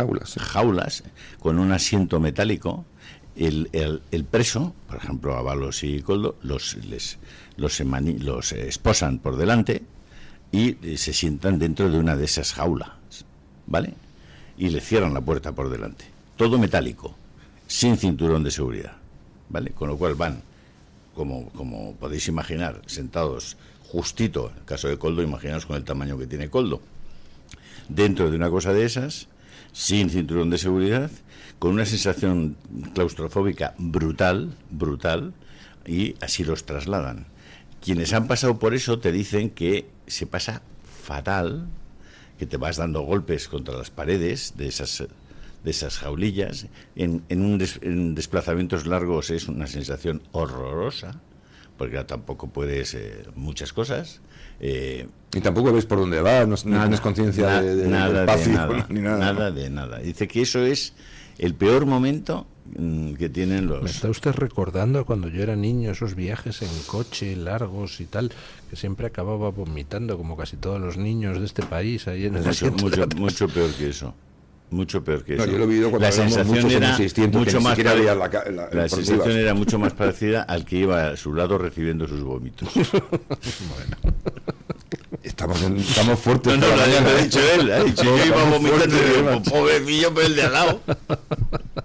con un asiento metálico. El preso, por ejemplo, Ábalos y Koldo, los esposan por delante y se sientan dentro de una de esas jaulas, ¿vale? Y le cierran la puerta por delante. Todo metálico, sin cinturón de seguridad, ¿vale? Con lo cual van, como podéis imaginar, sentados justito, en el caso de Koldo, imaginaos con el tamaño que tiene Koldo, dentro de una cosa de esas, sin cinturón de seguridad, con una sensación claustrofóbica brutal, y así los trasladan. Quienes han pasado por eso te dicen que se pasa fatal, que te vas dando golpes contra las paredes de esas jaulillas. En desplazamientos largos es una sensación horrorosa, porque tampoco puedes muchas cosas. Y tampoco ves por dónde vas, no tienes conciencia del espacio, ni nada. Nada de nada. Dice que eso es el peor momento que tienen los... Me está usted recordando cuando yo era niño, esos viajes en coche largos y tal, que siempre acababa vomitando como casi todos los niños de este país ahí en el mucho peor que eso. Mucho peor que eso. No, yo lo he vivido cuando la sensación era 600, mucho más la sensación era mucho más parecida al que iba a su lado recibiendo sus vómitos. Bueno. Estamos fuertes. No, lo ha dicho él. Ha dicho, yo iba vomitando. Pobrecillo, pero el de al lado.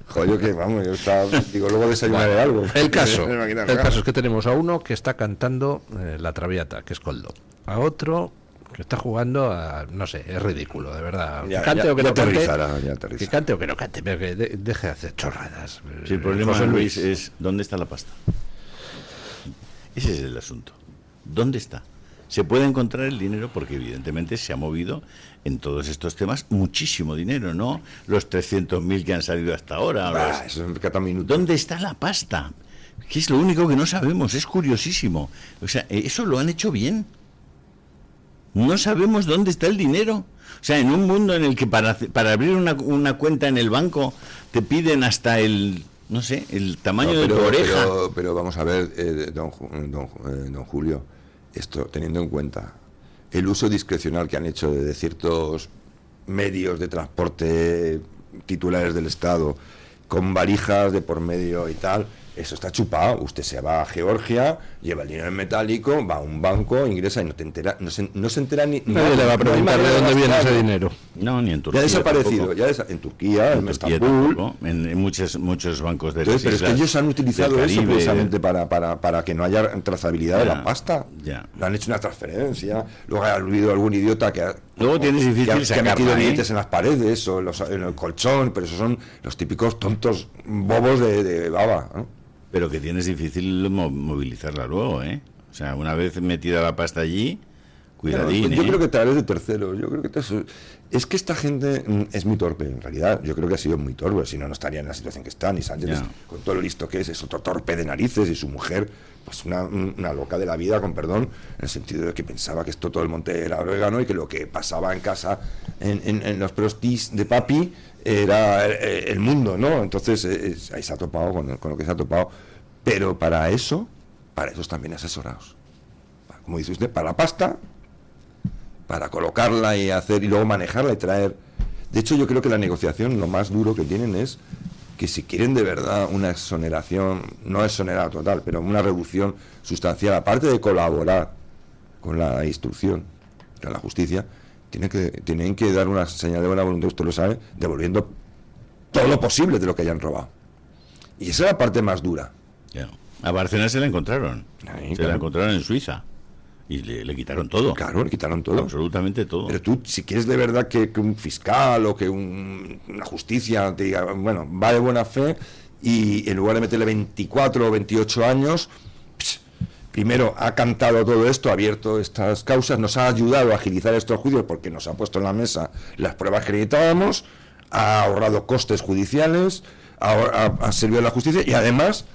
Joder, que vamos, yo estaba, luego desayunaré algo. El caso es que tenemos a uno que está cantando La Traviata, que es Koldo. A otro que está jugando a, no sé, es ridículo, de verdad. Que cante o que no cante, pero que deje de hacer chorradas. Sí, el problema, Luis, es ¿dónde está la pasta? Ese es el asunto. ¿Dónde está? Se puede encontrar el dinero porque evidentemente se ha movido en todos estos temas muchísimo dinero, ¿no? Los 300.000 que han salido hasta ahora. Eso es cada minuto. ¿Dónde está la pasta? Que es lo único que no sabemos, es curiosísimo. O sea, eso lo han hecho bien. No sabemos dónde está el dinero. O sea, en un mundo en el que para abrir una cuenta en el banco te piden hasta el tamaño de tu oreja. Pero vamos a ver, don Julio, esto teniendo en cuenta el uso discrecional que han hecho de ciertos medios de transporte titulares del Estado, con valijas de por medio y tal, eso está chupado. Usted se va a Georgia, lleva el dinero en metálico, va a un banco, ingresa y no se entera ni... Nadie le va a preguntar de dónde viene ese dinero. No, ni en Turquía. Ya ha desaparecido, en Turquía, en Estambul, en muchos bancos de Entonces, pero es que ellos han utilizado eso precisamente para que no haya trazabilidad de la pasta. Le han hecho una transferencia, luego ha habido algún idiota que ha metido billetes en las paredes o en el colchón, pero esos son los típicos tontos bobos de baba, ¿no? Pero que tienes difícil movilizarla luego, ¿eh? O sea, una vez metida la pasta allí, cuidadín. Yo creo que a través de terceros, es que esta gente es muy torpe, en realidad. Yo creo que ha sido muy torpe, si no, no estaría en la situación que está. Ni Sánchez, con todo lo listo que es otro torpe de narices, y su mujer, pues una loca de la vida, con perdón, en el sentido de que pensaba que esto todo el monte era orégano y que lo que pasaba en casa, en los prostis de papi, era el mundo, ¿no? Entonces ahí se ha topado con lo que se ha topado, pero para eso están bien asesorados, como dice usted, para la pasta, para colocarla y luego manejarla y traer. De hecho, yo creo que la negociación, lo más duro que tienen es que si quieren de verdad una exoneración, no exonerada total, pero una reducción sustancial, aparte de colaborar con la instrucción, con la justicia, tienen que dar una señal de buena voluntad, usted lo sabe, devolviendo todo lo posible de lo que hayan robado. Y esa es la parte más dura. A Bárcenas se la encontraron. La encontraron en Suiza. Y le quitaron todo. Claro, le quitaron todo. Absolutamente todo. Pero tú, si quieres de verdad que un fiscal o que una justicia te diga, bueno, va de buena fe, y en lugar de meterle 24 o 28 años, primero ha cantado todo esto, ha abierto estas causas, nos ha ayudado a agilizar estos juicios porque nos ha puesto en la mesa las pruebas que necesitábamos, ha ahorrado costes judiciales, ha servido a la justicia y además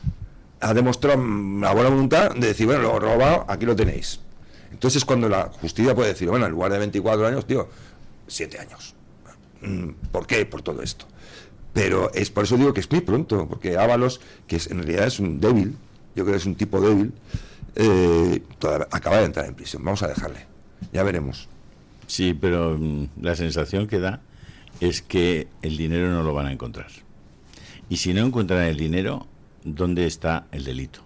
ha demostrado la buena voluntad de decir, bueno, lo he robado, aquí lo tenéis. Entonces cuando la justicia puede decir, bueno, en lugar de 24 años, tío, 7 años. ¿Por qué? Por todo esto. Pero es por eso digo que es muy pronto, porque Ábalos, que en realidad es un débil, yo creo que es un tipo débil, acaba de entrar en prisión. Vamos a dejarle, ya veremos. Sí, pero la sensación que da es que el dinero no lo van a encontrar. Y si no encuentran el dinero, ¿dónde está el delito?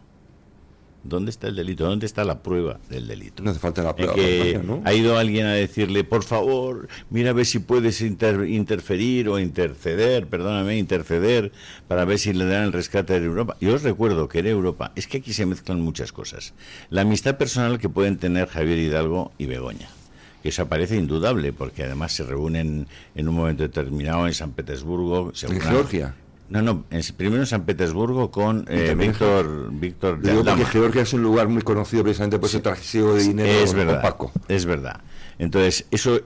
¿Dónde está el delito? ¿Dónde está la prueba del delito? No hace falta la prueba. ¿No? Ha ido alguien a decirle, por favor, mira a ver si puedes interferir o interceder para ver si le dan el rescate de Europa. Yo os recuerdo que en Europa, es que aquí se mezclan muchas cosas. La amistad personal que pueden tener Javier Hidalgo y Begoña, que eso parece indudable, porque además se reúnen en un momento determinado en San Petersburgo. ¿En Georgia? No, primero en San Petersburgo con Víctor Digo porque Georgia es un lugar muy conocido precisamente por ese trasiego de dinero opaco. Es verdad. Entonces, eso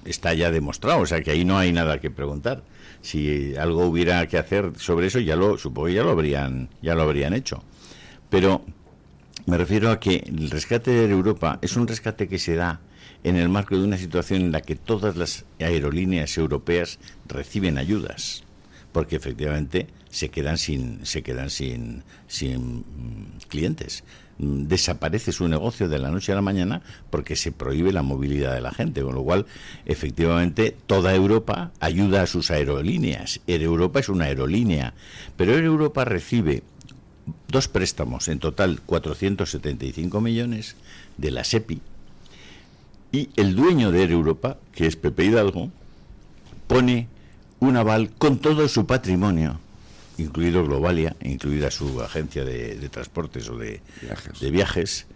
está ya demostrado, o sea que ahí no hay nada que preguntar. Si algo hubiera que hacer sobre eso, supongo que ya lo habrían hecho. Pero me refiero a que el rescate de Europa es un rescate que se da en el marco de una situación en la que todas las aerolíneas europeas reciben ayudas, porque efectivamente se quedan sin clientes. Desaparece su negocio de la noche a la mañana porque se prohíbe la movilidad de la gente, con lo cual efectivamente toda Europa ayuda a sus aerolíneas. Air Europa es una aerolínea, pero Air Europa recibe 2 préstamos, en total 475 millones de la SEPI, y el dueño de Air Europa, que es Pepe Hidalgo, pone un aval con todo su patrimonio, incluido Globalia, incluida su agencia de transportes o de viajes,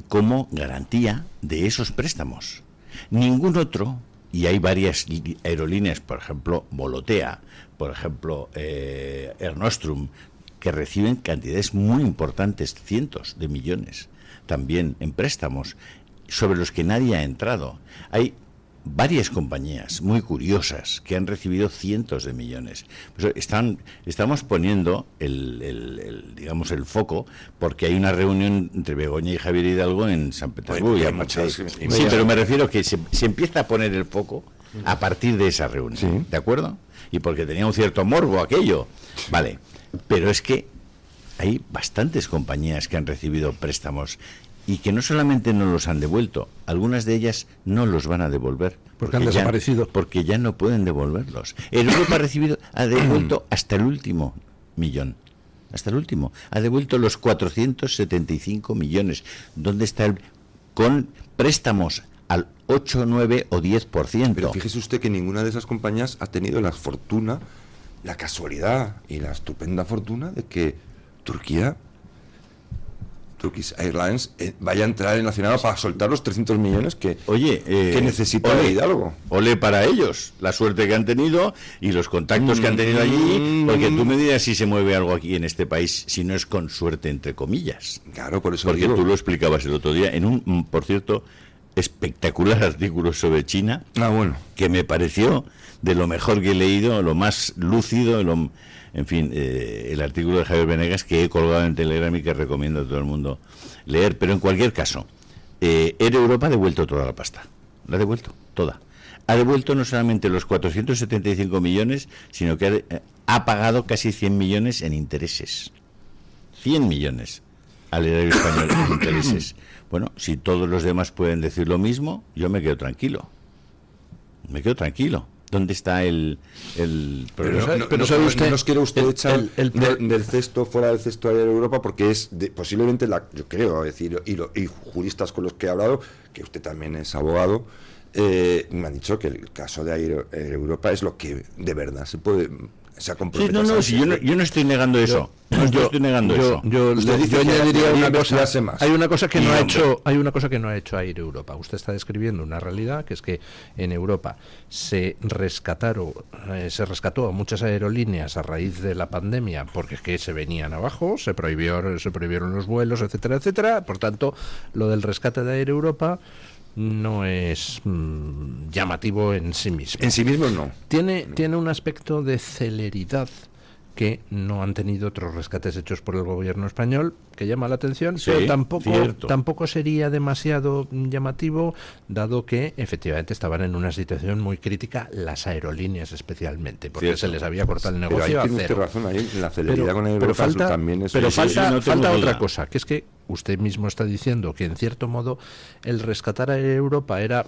como garantía de esos préstamos. Ningún otro, y hay varias aerolíneas, por ejemplo, Volotea, por ejemplo, Air Nostrum, que reciben cantidades muy importantes, cientos de millones, también en préstamos, sobre los que nadie ha entrado. Hay varias compañías muy curiosas que han recibido cientos de millones. Pues estamos poniendo digamos el foco porque hay una reunión entre Begoña y Javier Hidalgo en San Petersburgo. Sí, pero me refiero que se empieza a poner el foco a partir de esa reunión, ¿sí? ¿De acuerdo? Y porque tenía un cierto morbo aquello. Vale, pero es que hay bastantes compañías que han recibido préstamos y que no solamente no los han devuelto, algunas de ellas no los van a devolver. Porque han desaparecido. Porque ya no pueden devolverlos. El Europa ha devuelto hasta el último millón. Hasta el último. Ha devuelto los 475 millones. ¿Dónde está con préstamos al 8, 9 o 10%? Pero fíjese usted que ninguna de esas compañías ha tenido la fortuna, la casualidad y la estupenda fortuna de que Turkish Airlines vaya a entrar en la Nacional para soltar los 300 millones que necesita Hidalgo. Ole para ellos, la suerte que han tenido y los contactos que han tenido allí, porque tú me dirás si se mueve algo aquí en este país, si no es con suerte, entre comillas. Claro, por eso porque digo. Tú lo explicabas el otro día en un, por cierto, espectacular artículo sobre China, que me pareció de lo mejor que he leído, lo más lúcido, en fin, el artículo de Javier Venegas que he colgado en Telegram y que recomiendo a todo el mundo leer. Pero en cualquier caso, Air Europa ha devuelto toda la pasta. La ha devuelto, toda. Ha devuelto no solamente los 475 millones, sino que ha pagado casi 100 millones en intereses. 100 millones al erario español en intereses. Bueno, si todos los demás pueden decir lo mismo, yo me quedo tranquilo. ¿Dónde está el problema? Pero ¿sabe usted? No nos quiere usted echar del cesto, fuera del cesto de Europa, porque es posiblemente yo creo decir, y juristas con los que he hablado, que usted también es abogado, me han dicho que el caso de Air Europa es lo que de verdad se puede se ha Sí, comprometido. no, si yo no estoy negando eso. Yo estoy negando eso. Yo Usted dice que añadiría debería una cosa. investigarse más. Hay una cosa que Y, no ha hombre. hecho, hay una cosa que no ha hecho Air Europa. Usted está describiendo una realidad, que es que en Europa se rescató a muchas aerolíneas a raíz de la pandemia, porque es que se venían abajo, se prohibieron los vuelos, etcétera, etcétera. Por tanto, lo del rescate de Air Europa no es llamativo en sí mismo. En sí mismo no. Tiene un aspecto de celeridad que no han tenido otros rescates hechos por el gobierno español, que llama la atención, Sí, pero cierto. tampoco sería demasiado llamativo, dado que efectivamente estaban en una situación muy crítica, las aerolíneas especialmente, porque Cierto. se les había cortado el Pero ahí negocio a tiene usted cero. razón, ahí la celeridad con el pero Europa falta, también es... pero sí, sí, falta, no tengo falta duda. otra cosa, que es que usted mismo está diciendo que en cierto modo el rescatar a Europa era,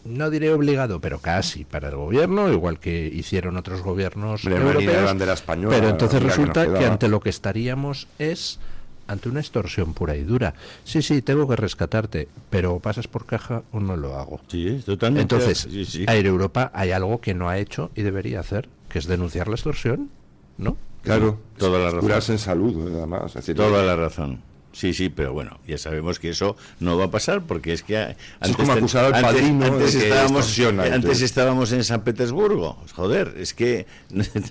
no diré obligado, pero casi para el gobierno, igual que hicieron otros gobiernos Hombre, Marina, europeos. bandera española, Pero entonces la única que resulta nos que quedaba. ante lo que estaríamos es ante una extorsión pura y dura. Sí, tengo que rescatarte, pero pasas por caja o no lo hago. Sí, es totalmente. Entonces, sí. Air Europa hay algo que no ha hecho y debería hacer, que es denunciar la extorsión, ¿no? Claro, Toda la razón. curarse en salud, nada más. Es decir, Toda la razón. Sí, pero bueno, ya sabemos que eso no va a pasar porque es que es como acusar al padrino antes de que estábamos extorsiona, antes entonces. estábamos en San Petersburgo. Joder, es que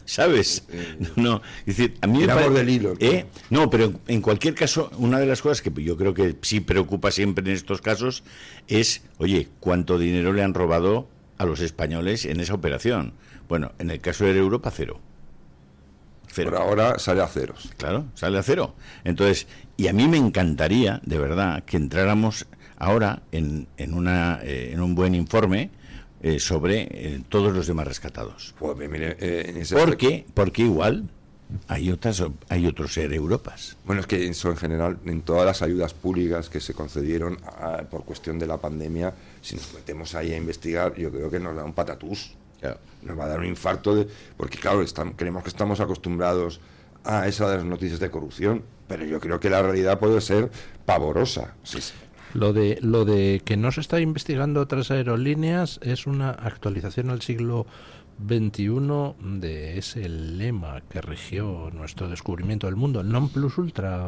¿sabes? No, es decir, a mí me Tiramos pare- del hilo. No, pero en cualquier caso, una de las cosas que yo creo que sí preocupa siempre en estos casos es, oye, ¿cuánto dinero le han robado a los españoles en esa operación? Bueno, en el caso de Europa, cero. Por ahora sale a ceros. Claro, sale a cero. Entonces, y a mí me encantaría, de verdad, que entráramos ahora en un buen informe sobre todos los demás rescatados. Pues mire, en ese Porque igual hay otros Air Europas. Bueno, es que eso en general, en todas las ayudas públicas que se concedieron por cuestión de la pandemia, si nos metemos ahí a investigar, yo creo que nos da un patatús. Claro. Nos va a dar un infarto, porque claro, creemos que estamos acostumbrados a esas noticias de corrupción, pero yo creo que la realidad puede ser pavorosa. Sí. Lo de que no se está investigando otras aerolíneas es una actualización al siglo XXI de ese lema que rigió nuestro descubrimiento del mundo, el non plus ultra.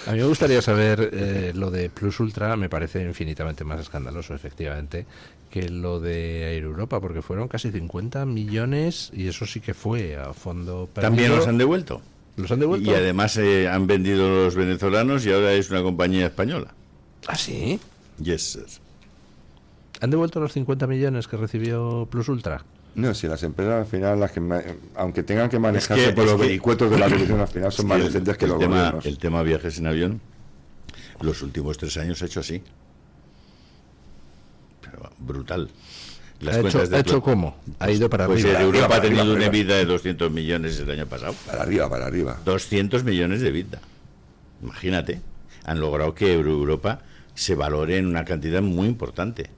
A mí me gustaría saber lo de Plus Ultra, me parece infinitamente más escandaloso, efectivamente, que lo de Air Europa, porque fueron casi 50 millones y eso sí que fue a fondo perdido. También los han devuelto. ¿Los han devuelto? Y además han vendido los venezolanos y ahora es una compañía española. ¿Ah, sí? Yes, sir. ¿Han devuelto los 50 millones que recibió Plus Ultra? No, si las empresas al final, aunque tengan que manejarse Es que- por es los que- vericuetos de la corrupción, al final son Es más que decentes que el los tema, gobiernos. el tema viajes en avión, los últimos 3 años ha hecho así. Pero brutal. Las ¿Ha cuentas de hecho Pla- cómo? Ha ido para Pues arriba. Europa ha para tenido arriba, una para EBITDA de 200 millones el año pasado. Para arriba. 200 millones de EBITDA. Imagínate. Han logrado que Europa se valore en una cantidad muy importante.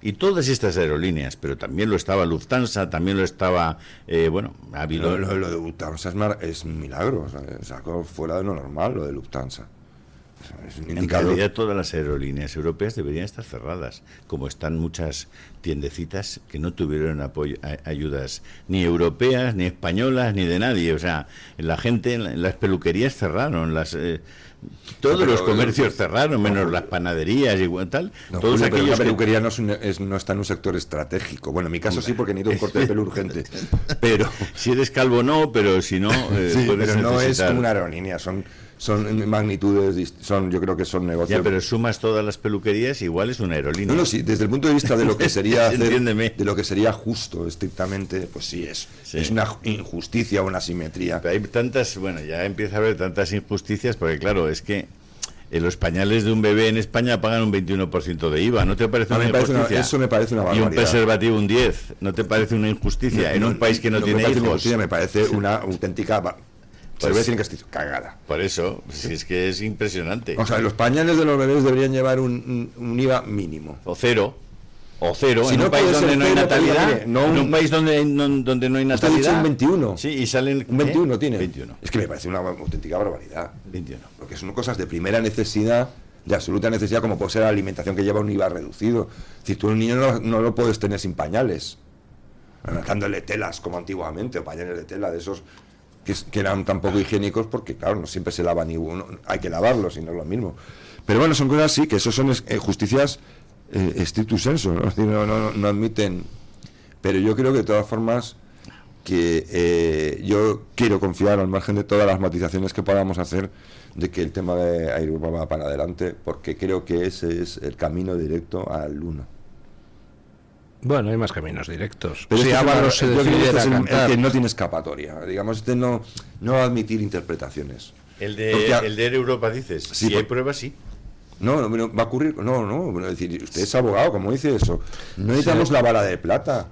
Y todas estas aerolíneas, pero también lo estaba Lufthansa, también lo estaba, ha habido... Lo de Lufthansa es un milagro, o sea, sacó fuera de lo normal lo de Lufthansa. O sea, es un En indicador. realidad todas las aerolíneas europeas deberían estar cerradas, como están muchas tiendecitas que no tuvieron ayudas ni europeas, ni españolas, ni de nadie. O sea, la gente, las peluquerías cerraron, todos pero- los comercios cerraron, menos las panaderías y tal. No, Todos Julio, pero aquellos la que- peluquería no está en un sector estratégico. Bueno, en mi caso sí, porque necesito un corte de pelo urgente. Pero, Si eres calvo no, pero si no, sí, puedes pero no es necesitar. como una aerolínea, son magnitudes, yo creo que son negocios. Ya, pero sumas todas las peluquerías, igual es una aerolínea. No, sí, desde el punto de vista de lo que sería Entiéndeme. de lo que sería justo estrictamente, pues sí es una injusticia o una asimetría. Pero hay tantas, ya empieza a haber tantas injusticias, porque claro, es que los pañales de un bebé en España pagan un 21% de IVA, ¿no te parece A mí una me parece injusticia? eso me parece una Y barbaridad. un preservativo un 10, ¿no te parece una injusticia? En un país que no me tiene parece una hijos. injusticia, me parece una auténtica se Pues- ve sin castizo, cagada. Por eso, si es que es impresionante. O sea, los pañales de los bebés deberían llevar un IVA mínimo. O cero, Si en no un país puede ser donde no hay cero, pero natalidad, mire, no en un un- país donde no hay Usted ha dicho natalidad. un 21. Sí, y salen... Un 21 ¿eh? tiene. 21. Es que me parece una auténtica barbaridad. 21. Porque son cosas de primera necesidad, de absoluta necesidad, como puede ser la alimentación que lleva un IVA reducido. Si tú un niño no lo puedes tener sin pañales. dándole telas como antiguamente, o pañales de tela de esos que eran tan poco higiénicos, porque claro, no siempre se lavan y hay que lavarlos y no es lo mismo. Pero bueno, son cosas así, que eso son justicias stricto sensu, ¿no? Es decir, no admiten. Pero yo creo que de todas formas que yo quiero confiar, al margen de todas las matizaciones que podamos hacer, de que el tema de Airbus va para adelante, porque creo que ese es el camino directo al 1. Bueno, hay más caminos directos. Pero si Ábalos se decidiera a cantar, el que no tiene escapatoria, digamos, no va a admitir interpretaciones. El de Europa, dices, sí, si hay pruebas, sí. No, va a ocurrir, bueno, es decir, usted es abogado, como dice eso, no necesitamos la bala de plata,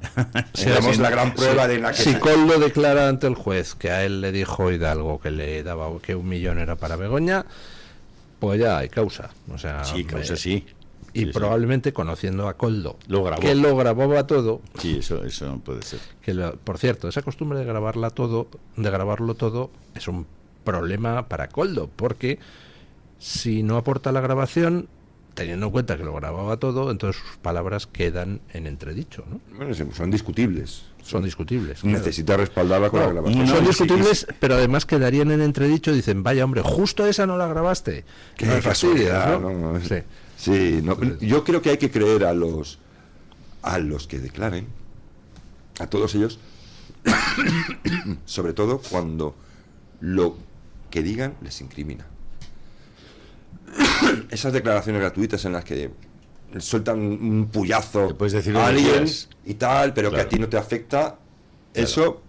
necesitamos la gran prueba de la que... Si Koldo declara ante el juez que a él le dijo Hidalgo que le daba que 1 millón era para Begoña, pues ya hay causa, o sea... Sí, causa sí. Y sí, conociendo a Koldo, lo grabó. que lo grababa todo. Sí, eso no puede ser. Por cierto, esa costumbre de grabarlo todo, es un problema para Koldo, porque si no aporta la grabación, teniendo en cuenta que lo grababa todo, entonces sus palabras quedan en entredicho, ¿no? Bueno, son discutibles. Son discutibles. Necesita respaldarla con la grabación. Son discutibles, pero además quedarían en entredicho. Dicen, vaya hombre, justo esa no la grabaste. Qué casualidad, ¿no? Sí, yo creo que hay que creer a los que declaren, a todos ellos, sobre todo cuando lo que digan les incrimina. Esas declaraciones gratuitas en las que sueltan un puyazo a alguien y tal, pero claro, que a ti no te afecta, eso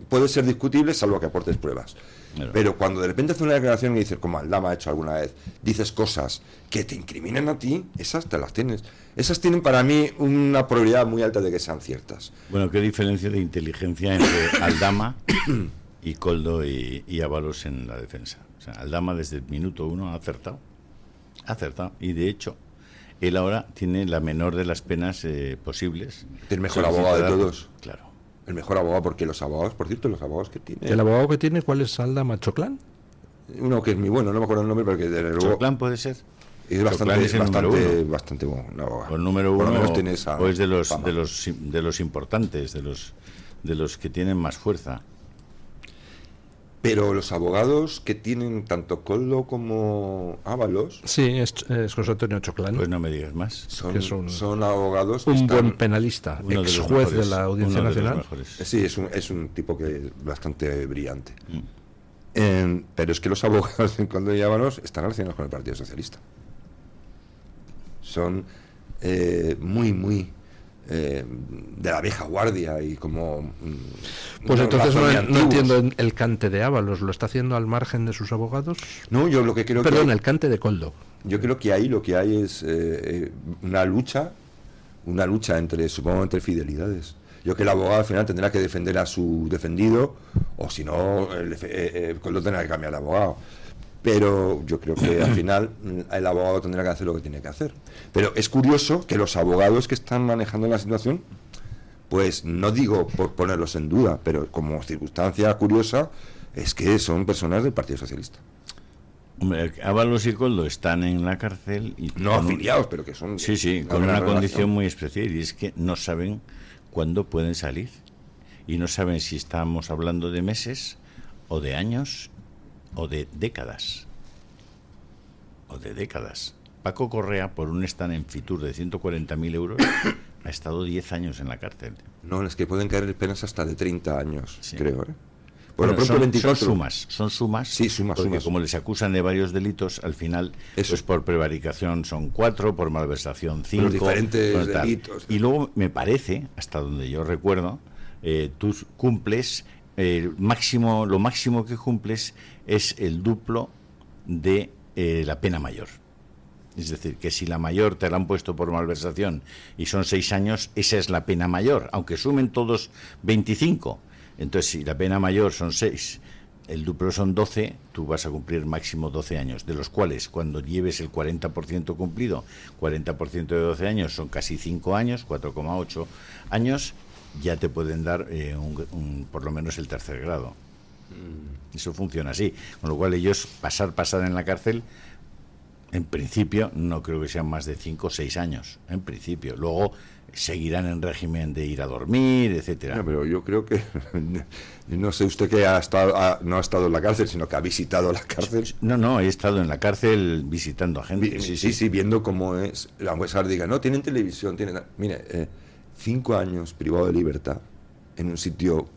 puede ser discutible salvo que aportes pruebas. Claro. Pero cuando de repente haces una declaración y dices, como Aldama ha hecho alguna vez, dices cosas que te incriminen a ti, esas te las tienes. Esas tienen para mí una probabilidad muy alta de que sean ciertas. Bueno, ¿qué diferencia de inteligencia entre Aldama y Koldo y Ábalos en la defensa? O sea, Aldama desde el minuto 1 ha acertado, y de hecho él ahora tiene la menor de las penas posibles. El mejor abogado de todos. Claro. El mejor abogado, porque los abogados, por cierto, los abogados que tiene... ¿El abogado que tiene cuál es? ¿Aldama Choclán? Uno que es muy bueno, no me acuerdo el nombre, porque desde luego... ¿Choclán puede ser? Es bastante bueno, un abogado. El número 1 o es de los importantes, de los que tienen más fuerza. Pero los abogados que tienen tanto Koldo como Ábalos... Sí, es José Antonio Choclán. Pues no me digas más. Son abogados... Un buen penalista, ex juez de la Audiencia Nacional. Sí, es un tipo que es bastante brillante. Pero es que los abogados de Koldo y Ábalos están relacionados con el Partido Socialista. Son muy... de la vieja guardia y como... Pues entonces no entiendo el cante de Ábalos. ¿Lo está haciendo al margen de sus abogados? No, yo lo que creo el cante de Koldo. Yo creo que ahí lo que hay es una lucha entre fidelidades. Yo que el abogado al final tendrá que defender a su defendido, o si no, Koldo tendrá que cambiar de abogado. Pero yo creo que al final el abogado tendrá que hacer lo que tiene que hacer. Pero es curioso que los abogados que están manejando la situación, pues no digo por ponerlos en duda, pero como circunstancia curiosa, es que son personas del Partido Socialista. Hombre, Ábalos y Koldo están en la cárcel y no afiliados, pero que son... Sí, con una condición muy especial, y es que no saben cuándo pueden salir. Y no saben si estamos hablando de meses o de años o de décadas. Paco Correa, por un stand en Fitur de 140.000 euros, ha estado 10 años en la cárcel. No, es que pueden caer penas hasta de 30 años, sí, creo. Bueno, pronto 24. Son sumas. Sí, sumas. Como les acusan de varios delitos, al final, pues por prevaricación son 4, por malversación 5. Los diferentes delitos. Y luego, me parece, hasta donde yo recuerdo, tú cumples... lo máximo que cumples es el duplo de la pena mayor. Es decir, que si la mayor te la han puesto por malversación y son 6 años, esa es la pena mayor, aunque sumen todos 25. Entonces, si la pena mayor son 6, el duplo son 12, tú vas a cumplir máximo 12 años, de los cuales, cuando lleves el 40% cumplido, 40% de 12 años son casi 5 años, 4,8 años, ya te pueden dar por lo menos el tercer grado. Eso funciona así, con lo cual ellos pasar en la cárcel En principio, no creo que sean más de 5 o 6 años, en principio. Luego seguirán en régimen de ir a dormir, etcétera. No, pero yo creo que, no sé usted que no ha estado en la cárcel, sino que ha visitado la cárcel. No, he estado en la cárcel visitando a gente. Sí, viendo cómo es. La jueza diga, no, tienen televisión, tienen... Mire, 5 años privado de libertad en un sitio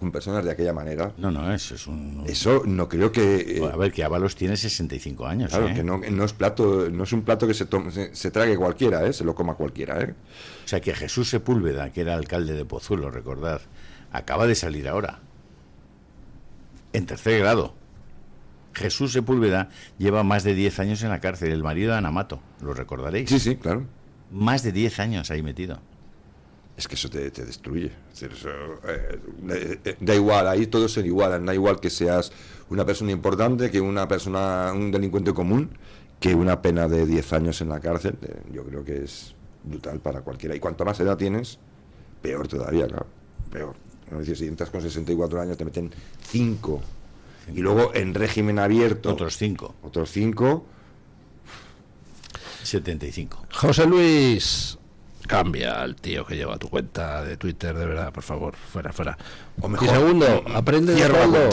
con personas de aquella manera. No, eso es un... Eso no creo que... A ver, que Ábalos tiene 65 años. Claro, que no es un plato que se trague cualquiera, se lo coma cualquiera. O sea, que Jesús Sepúlveda, que era alcalde de Pozuelo, recordad, acaba de salir ahora, en 3er grado. Jesús Sepúlveda lleva más de 10 años en la cárcel, el marido de Ana Mato, lo recordaréis. Sí, claro. Más de 10 años ahí metido. Es que eso te destruye. Es decir, eso, da igual, ahí todos se igualan. Da igual que seas una persona importante, que un delincuente común, que una pena de 10 años en la cárcel. Yo creo que es brutal para cualquiera. Y cuanto más edad tienes, peor todavía, claro. Peor. Es decir, si entras con 64 años, te meten 5. Y luego en régimen abierto. Otros 5. 75. José Luis, cambia al tío que lleva tu cuenta de Twitter, de verdad, por favor, fuera. O mejor, y segundo, aprende de Coldo.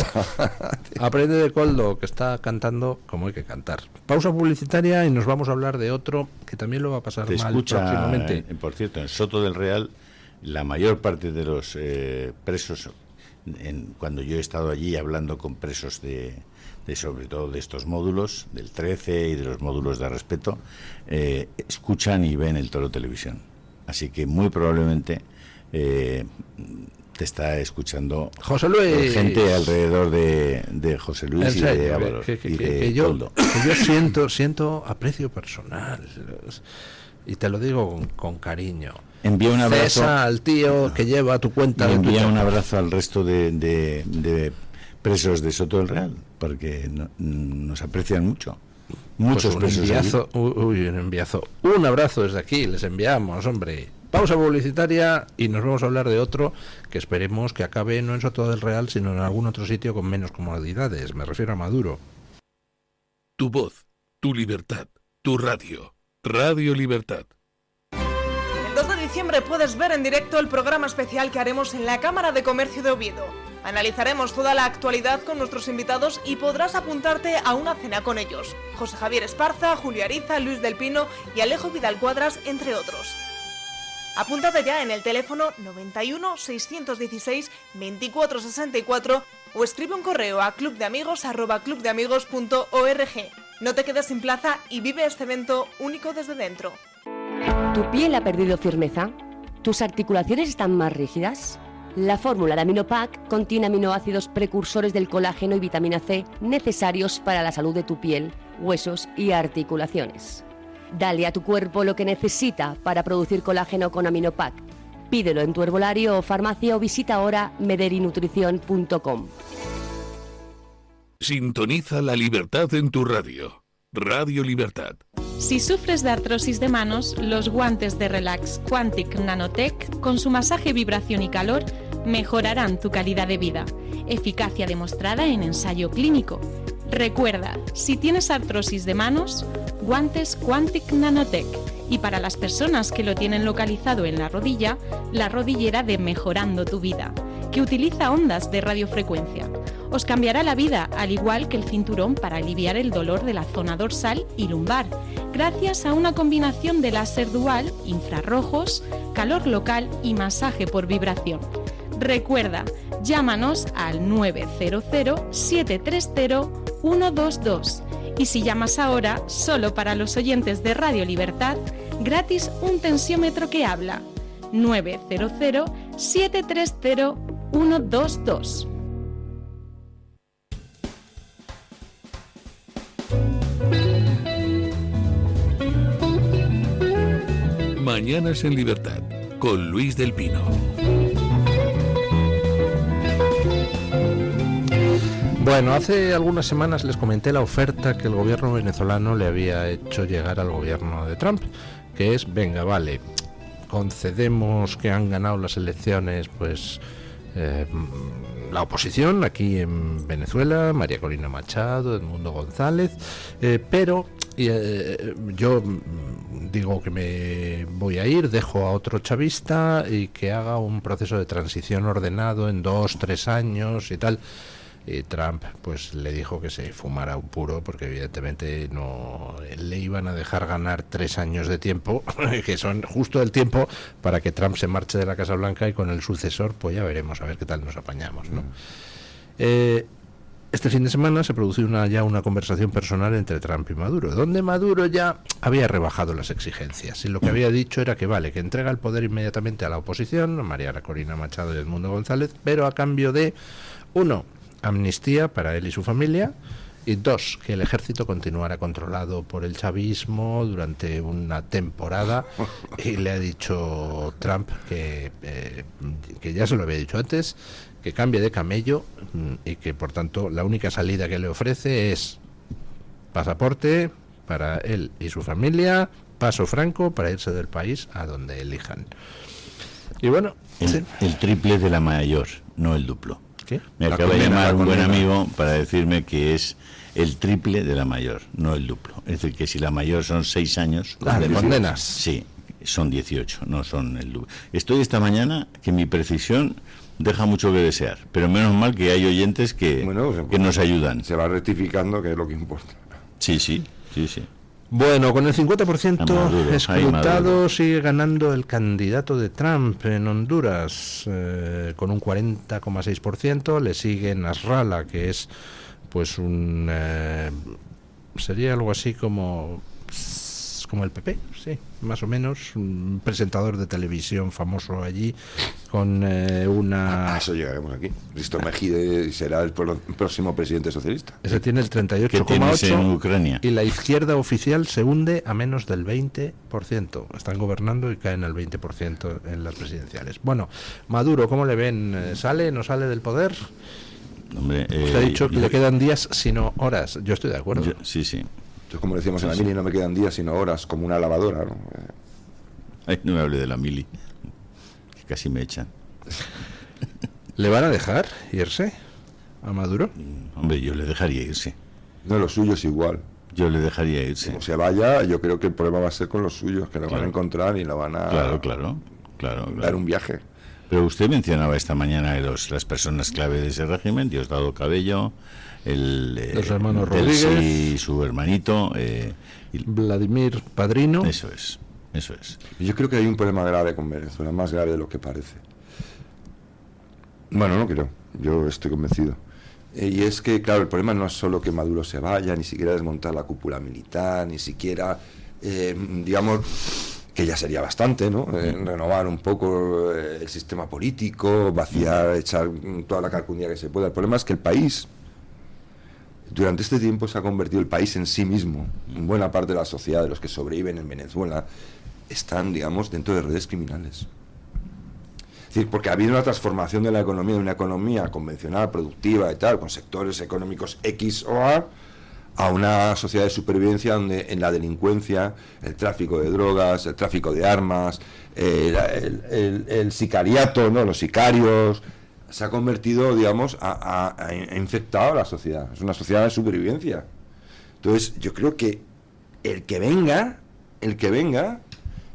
Aprende de Coldo, que está cantando como hay que cantar. Pausa publicitaria y nos vamos a hablar de otro que también lo va a pasar mal próximamente. Por cierto, en Soto del Real, la mayor parte de los presos, cuando yo he estado allí hablando con presos de sobre todo de estos módulos, del 13 y de los módulos de respeto, escuchan y ven el Toro Televisión. Así que muy probablemente te está escuchando José Luis, gente alrededor de José Luis y de Ábalos y de Coldo. Yo siento aprecio personal y te lo digo con cariño. Envía un abrazo. Cesa al tío que lleva tu cuenta. Envía un abrazo al resto de presos de Soto del Real, porque nos aprecian mucho. Muchos pues presos. Un enviazo. Un abrazo desde aquí, les enviamos, hombre. Pausa publicitaria y nos vamos a hablar de otro que esperemos que acabe no en Soto del Real, sino en algún otro sitio con menos comodidades. Me refiero a Maduro. Tu voz, tu libertad, tu radio. Radio Libertad. El 2 de diciembre puedes ver en directo el programa especial que haremos en la Cámara de Comercio de Oviedo. Analizaremos toda la actualidad con nuestros invitados y podrás apuntarte a una cena con ellos. José Javier Esparza, Julio Ariza, Luis del Pino y Alejo Vidal Cuadras, entre otros. Apúntate ya en el teléfono 91 616 2464 o escribe un correo a clubdeamigos@clubdeamigos.org. No te quedes sin plaza y vive este evento único desde dentro. ¿Tu piel ha perdido firmeza? ¿Tus articulaciones están más rígidas? La fórmula de Aminopac contiene aminoácidos precursores del colágeno y vitamina C necesarios para la salud de tu piel, huesos y articulaciones. Dale a tu cuerpo lo que necesita para producir colágeno con Aminopac. Pídelo en tu herbolario o farmacia o visita ahora mederinutrición.com. Sintoniza la libertad en tu radio. Radio Libertad. Si sufres de artrosis de manos, los guantes de Relax Quantic Nanotech, con su masaje, vibración y calor, mejorarán tu calidad de vida. Eficacia demostrada en ensayo clínico. Recuerda, si tienes artrosis de manos, guantes Quantic Nanotech. Y para las personas que lo tienen localizado en la rodilla, la rodillera de Mejorando tu Vida, que utiliza ondas de radiofrecuencia. Os cambiará la vida, al igual que el cinturón para aliviar el dolor de la zona dorsal y lumbar, gracias a una combinación de láser dual, infrarrojos, calor local y masaje por vibración. Recuerda, llámanos al 900-730-122 y si llamas ahora, solo para los oyentes de Radio Libertad, gratis un tensiómetro que habla. 900-730-122. Mañanas en Libertad, con Luis del Pino. Bueno, hace algunas semanas les comenté la oferta que el gobierno venezolano le había hecho llegar al gobierno de Trump, que es, venga, vale, concedemos que han ganado las elecciones, pues la oposición aquí en Venezuela, María Corina Machado, Edmundo González, pero yo digo que me voy a ir, dejo a otro chavista y que haga un proceso de transición ordenado en 2-3 años y tal. Y Trump pues le dijo que se fumara un puro, porque evidentemente no le iban a dejar ganar 3 años de tiempo, que son justo el tiempo para que Trump se marche de la Casa Blanca, y con el sucesor pues ya veremos a ver qué tal nos apañamos, ¿no? Este fin de semana se produjo ya una conversación personal entre Trump y Maduro, donde Maduro ya había rebajado las exigencias, y lo que había dicho era que vale, que entrega el poder inmediatamente a la oposición, a María Corina Machado y Edmundo González, pero a cambio de, 1, amnistía para él y su familia, y 2, que el ejército continuara controlado por el chavismo durante una temporada. Y le ha dicho Trump que ya se lo había dicho antes, que cambie de camello, y que por tanto la única salida que le ofrece es pasaporte para él y su familia, paso franco para irse del país a donde elijan. Y bueno, el triple de la mayor, no el duplo. ¿Qué? Me acaba de llamar un buen amigo para decirme que es el triple de la mayor, no el duplo. Es decir, que si la mayor son 6 años... ¿de condenas? Sí, son 18, no son el duplo. Estoy esta mañana que mi precisión deja mucho que desear, pero menos mal que hay oyentes que nos ayudan. Se va rectificando, que es lo que importa. Sí. Bueno, con el 50% escrutado sigue ganando el candidato de Trump en Honduras, con un 40,6%. Le sigue Nasrallah, que es pues sería algo así como el PP, sí, más o menos, un presentador de televisión famoso allí, con A eso llegaremos aquí. Risto Mejide será el próximo presidente socialista. Ese tiene el 38,8%, en Ucrania. Y la izquierda oficial se hunde a menos del 20%. Están gobernando y caen al 20% en las presidenciales. Bueno, Maduro, ¿cómo le ven? ¿Sale, no sale del poder? Hombre, usted ha dicho que le quedan días, sino horas. Yo estoy de acuerdo. Sí. Entonces, como decíamos en la mili, no me quedan días sino horas, como una lavadora, ¿no? Ay, no me hable de la mili, que casi me echan. ¿Le van a dejar irse a Maduro? Hombre, yo le dejaría irse. No, lo suyo es igual. Yo le dejaría irse. Como se vaya, yo creo que el problema va a ser con los suyos, que lo van a encontrar y lo van a claro. dar un viaje. Pero usted mencionaba esta mañana las personas clave de ese régimen: Diosdado Cabello, los hermanos Rodríguez y su hermanito, Vladimir Padrino. Eso es. Yo creo que hay un problema grave con Venezuela, más grave de lo que parece. Bueno, no creo, yo estoy convencido. Y es que, claro, el problema no es solo que Maduro se vaya, ni siquiera desmontar la cúpula militar, ni siquiera, digamos, que ya sería bastante, ¿no? Renovar un poco el sistema político, vaciar, echar toda la carcundia que se pueda. El problema es que el país, durante este tiempo, se ha convertido el país en sí mismo. Buena parte de la sociedad, de los que sobreviven en Venezuela, están, digamos, dentro de redes criminales. Es decir, porque ha habido una transformación de la economía, de una economía convencional, productiva y tal, con sectores económicos X o a una sociedad de supervivencia donde en la delincuencia, el tráfico de drogas, el tráfico de armas, el sicariato, ¿no? Los sicarios, se ha convertido, digamos, ha infectado a la sociedad. Es una sociedad de supervivencia. Entonces, yo creo que el que venga,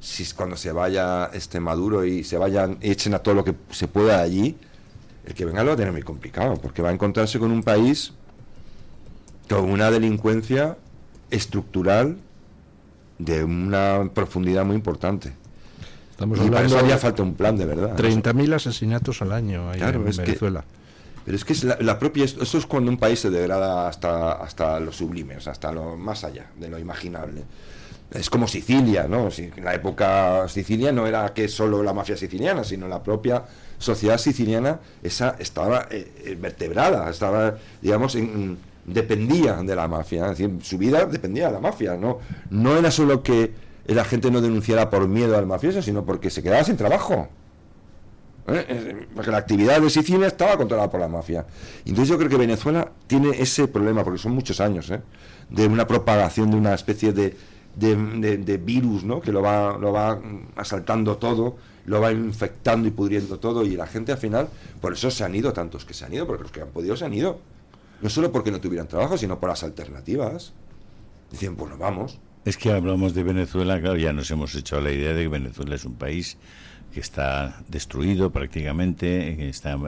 si cuando se vaya Maduro y se vayan, echen a todo lo que se pueda allí, el que venga lo va a tener muy complicado, porque va a encontrarse con un país con una delincuencia estructural de una profundidad muy importante. Estamos y hablando para eso haría falta un plan de verdad. 30.000 asesinatos al año ahí en Venezuela. Pero es que es la propia, eso es cuando un país se degrada hasta lo sublime, o sea, hasta lo más allá de lo imaginable. Es como Sicilia, ¿no? En la época Sicilia no era que solo la mafia siciliana, sino la propia sociedad siciliana, esa estaba vertebrada, estaba, digamos, dependía de la mafia, es decir, su vida dependía de la mafia, no era solo que la gente no denunciara por miedo al mafioso, sino porque se quedaba sin trabajo. Porque la actividad de Sicilia estaba controlada por la mafia. Entonces yo creo que Venezuela tiene ese problema, porque son muchos años, de una propagación de una especie de de virus, ¿no? Que lo va asaltando todo, lo va infectando y pudriendo todo, y la gente al final, por eso se han ido tantos que se han ido, porque los que han podido se han ido. No solo porque no tuvieran trabajo, sino por las alternativas. Dicen, pues nos vamos. Es que hablamos de Venezuela, claro, ya nos hemos hecho la idea de que Venezuela es un país que está destruido prácticamente, que está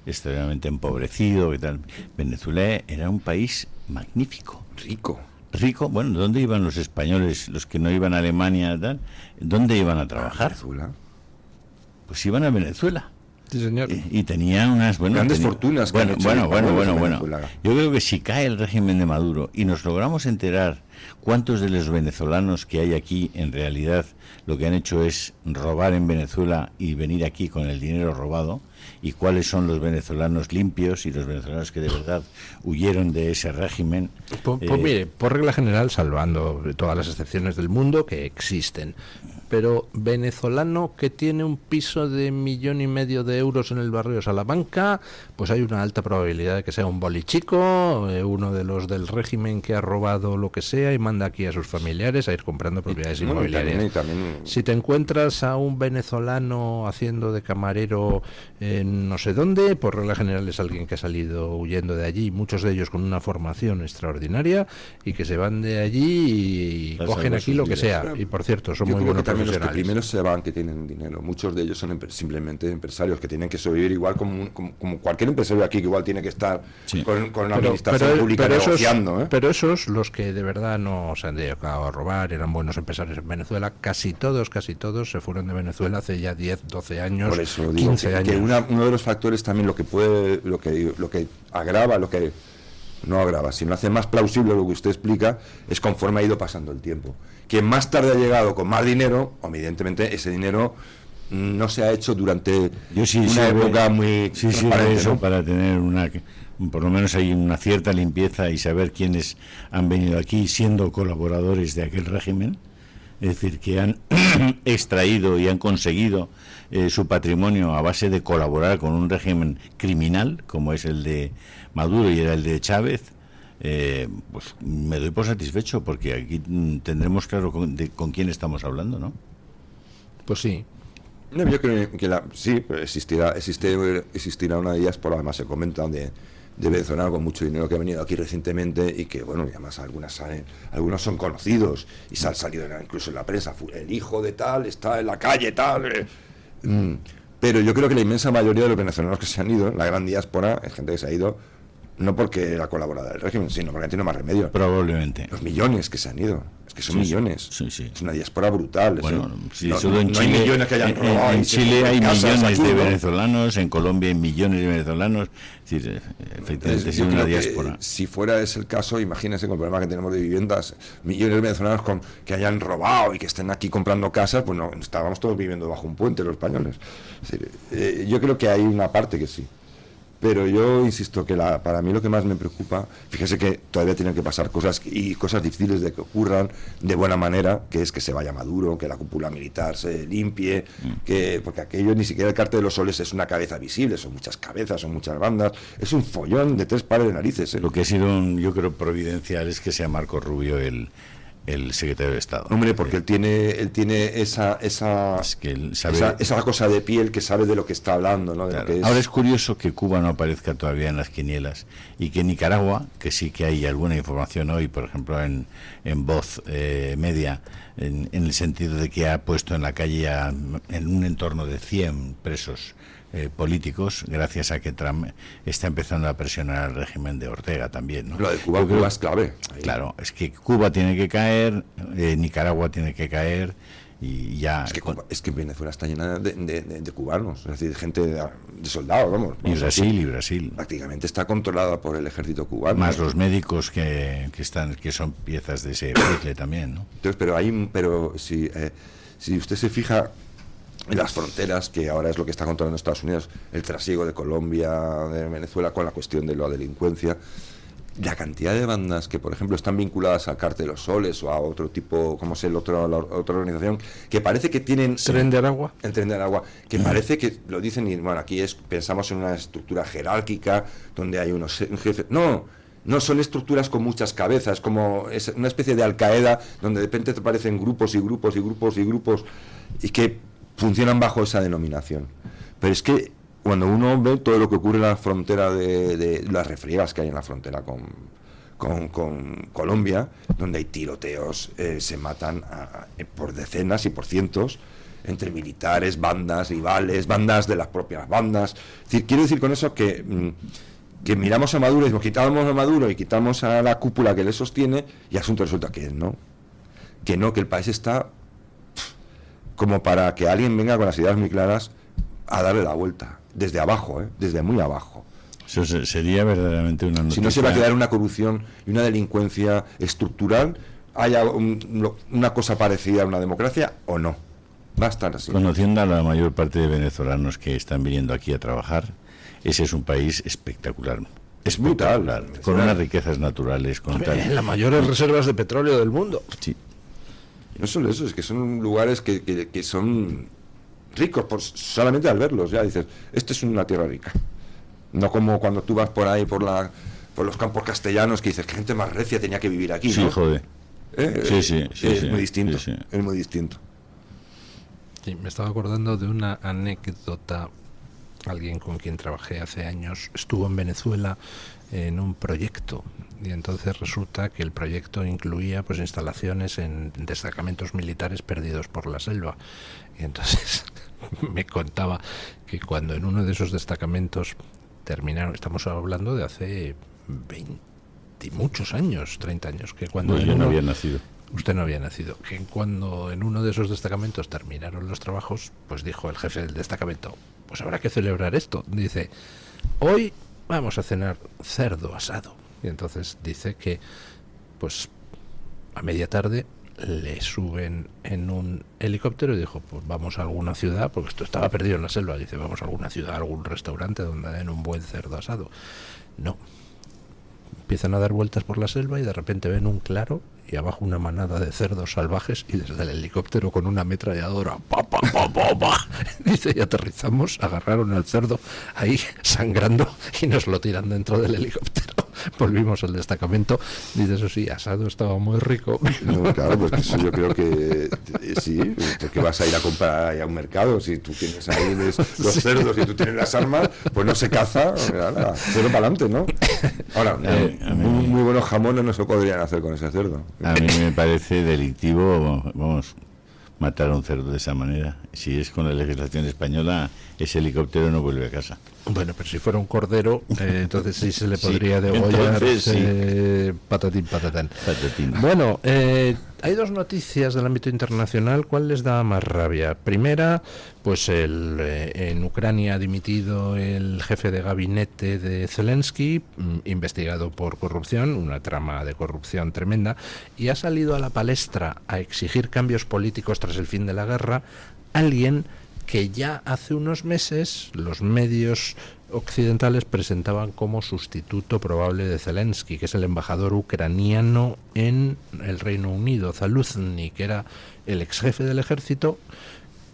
extremadamente empobrecido y tal. Venezuela era un país magnífico. Rico, bueno, ¿dónde iban los españoles, los que no iban a Alemania, tal? ¿Dónde iban a trabajar? Venezuela. Pues iban a Venezuela. Sí, señor. Y tenían unas grandes fortunas. Bueno. Yo creo que si cae el régimen de Maduro y nos logramos enterar cuántos de los venezolanos que hay aquí en realidad lo que han hecho es robar en Venezuela y venir aquí con el dinero robado, y cuáles son los venezolanos limpios y los venezolanos que de verdad huyeron de ese régimen. Pues mire, por regla general, salvando todas las excepciones del mundo que existen, pero venezolano que tiene un piso de 1,5 millones de euros en el barrio de Salamanca, pues hay una alta probabilidad de que sea un bolichico, uno de los del régimen que ha robado lo que sea y manda aquí a sus familiares a ir comprando propiedades inmobiliarias. Si te encuentras a un venezolano haciendo de camarero en no sé dónde, por regla general es alguien que ha salido huyendo de allí, muchos de ellos con una formación extraordinaria, y que se van de allí y cogen aquí lo que sea. Y por cierto, son muy buenos profesionales. Los que primero se van, que tienen dinero, muchos de ellos son simplemente empresarios que tienen que sobrevivir igual como cualquier empresario aquí, que igual tiene que estar con la administración pública negociando. Pero esos, los que de verdad no se han dedicado a robar, eran buenos empresarios en Venezuela, casi todos se fueron de Venezuela hace ya 10, 12 años, por eso 15 digo años. Que uno de los factores también, lo que agrava, lo que no agrava, sino hace más plausible lo que usted explica, es conforme ha ido pasando el tiempo. Quien más tarde ha llegado con más dinero, evidentemente ese dinero no se ha hecho durante una época muy transparente, eso, ¿no? Para tener por lo menos hay una cierta limpieza y saber quiénes han venido aquí siendo colaboradores de aquel régimen, es decir, que han extraído y han conseguido su patrimonio a base de colaborar con un régimen criminal como es el de Maduro y era el de Chávez. Pues me doy por satisfecho, porque aquí tendremos claro con quién estamos hablando, ¿no? Pues sí. No, yo creo que sí, existirá una diáspora, además se comenta, de venezolanos con mucho dinero que ha venido aquí recientemente, y que, bueno, y además algunos son conocidos y se han salido incluso en la prensa, el hijo de tal está en la calle tal. Pero yo creo que la inmensa mayoría de los venezolanos que se han ido, la gran diáspora, es gente que se ha ido no porque era colaboradora del régimen, sino porque tiene más remedio. Probablemente. Los millones que se han ido, es que son millones. Sí. Es una diáspora brutal. Bueno, no, solo en no Chile, hay millones que hayan robado. En Chile hay millones aquí, de ¿no? venezolanos, en Colombia hay millones de venezolanos. Es decir, efectivamente es una diáspora. Si fuera ese el caso, imagínense con el problema que tenemos de viviendas, millones de venezolanos que hayan robado y que estén aquí comprando casas, pues no, estábamos todos viviendo bajo un puente los españoles. Es decir, yo creo que hay una parte que sí. Pero yo insisto que para mí lo que más me preocupa, fíjese que todavía tienen que pasar cosas difíciles de que ocurran de buena manera, que es que se vaya Maduro, que la cúpula militar se limpie, porque aquello ni siquiera el Cártel de los Soles es una cabeza visible, son muchas cabezas, son muchas bandas, es un follón de 3 pares de narices. Lo que ha sido, yo creo, providencial es que sea Marco Rubio el secretario de Estado. Hombre, porque él tiene esa cosa de piel, que sabe de lo que está hablando, ¿no? Claro. Ahora es curioso que Cuba no aparezca todavía en las quinielas, y que Nicaragua, que sí que hay alguna información hoy, por ejemplo en Voz Media, en el sentido de que ha puesto en la calle en un entorno de 100 presos políticos, gracias a que Trump está empezando a presionar al régimen de Ortega también, ¿no? Lo de Cuba es clave. Claro, es que Cuba tiene que caer, Nicaragua tiene que caer, y ya... Es que Venezuela está llena de cubanos, es decir, de gente, de soldados, vamos. Y Brasil. Prácticamente está controlada por el ejército cubano. Más los médicos que son piezas de ese puzzle también, ¿no? Entonces, pero si usted se fija en las fronteras, que ahora es lo que está controlando Estados Unidos, el trasiego de Colombia, de Venezuela, con la cuestión de la delincuencia, la cantidad de bandas que, por ejemplo, están vinculadas al Cártel de los Soles o a otro tipo, ¿cómo es la otra organización? Que parece que tienen... ¿Tren de Aragua? El Tren de Aragua, que parece que lo dicen, y bueno, aquí pensamos en una estructura jerárquica donde hay unos jefes. No, No son estructuras con muchas cabezas, como es una especie de Al-Qaeda donde de repente te aparecen grupos y grupos y grupos y grupos y que funcionan bajo esa denominación. Pero es que cuando uno ve todo lo que ocurre en la frontera de las refriegas que hay en la frontera con Colombia, donde hay tiroteos, se matan por decenas y por cientos entre militares, bandas rivales, bandas de las propias bandas. Es decir, quiero decir con eso que miramos a Maduro y decimos, quitamos a Maduro y quitamos a la cúpula que le sostiene, y asunto resulta que el país está como para que alguien venga con las ideas muy claras a darle la vuelta, desde abajo, desde muy abajo. Eso sería verdaderamente una noticia. Si no se va a quedar una corrupción y una delincuencia estructural, haya una cosa parecida a una democracia o no. Va a estar así. Conociendo a la mayor parte de venezolanos que están viniendo aquí a trabajar, ese es un país espectacular. Es brutal. Con unas riquezas naturales. Las mayores reservas de petróleo del mundo. Sí. No solo eso, es que son lugares que son ricos solamente al verlos. Ya dices, esto es una tierra rica. No como cuando tú vas por ahí, por los campos castellanos, que dices, que gente más recia tenía que vivir aquí, ¿no? Sí, joder. Es muy distinto. Sí. Es muy distinto. Sí, me estaba acordando de una anécdota. Alguien con quien trabajé hace años estuvo en Venezuela en un proyecto, y entonces resulta que el proyecto incluía pues instalaciones en destacamentos militares perdidos por la selva. Y entonces me contaba que cuando en uno de esos destacamentos terminaron, estamos hablando de hace 20 y muchos años, 30 años, que cuando yo no había nacido. Usted no había nacido. Que cuando en uno de esos destacamentos terminaron los trabajos, pues dijo el jefe del destacamento, pues habrá que celebrar esto. Dice, hoy vamos a cenar cerdo asado. Y entonces dice que, pues a media tarde le suben en un helicóptero y dijo, pues vamos a alguna ciudad, porque esto estaba perdido en la selva. Dice, vamos a alguna ciudad, a algún restaurante donde den un buen cerdo asado. No. Empiezan a dar vueltas por la selva y de repente ven un claro y abajo una manada de cerdos salvajes y desde el helicóptero con una ametralladora dice, y aterrizamos, agarraron al cerdo ahí sangrando y nos lo tiran dentro del helicóptero. Volvimos al destacamento. Dice, eso sí, asado estaba muy rico. No, claro, pues eso yo creo que sí, porque vas a ir a comprar ahí a un mercado. Si tú tienes ahí los cerdos y tú tienes las armas, pues no se caza, nada, cero para adelante, ¿no? Ahora, muy buenos jamones no se podrían hacer con ese cerdo. A mí me parece delictivo, vamos, matar a un cerdo de esa manera. Si es con la legislación española, ese helicóptero no vuelve a casa. Bueno, pero si fuera un cordero, entonces sí se le podría degollar. Patatín, patatán. Bueno, hay dos noticias del ámbito internacional. ¿Cuál les da más rabia? Primera, pues en Ucrania ha dimitido el jefe de gabinete de Zelensky, investigado por corrupción, una trama de corrupción tremenda, y ha salido a la palestra a exigir cambios políticos tras el fin de la guerra alguien que ya hace unos meses los medios occidentales presentaban como sustituto probable de Zelensky, que es el embajador ucraniano en el Reino Unido, Zaluzny, que era el ex jefe del ejército,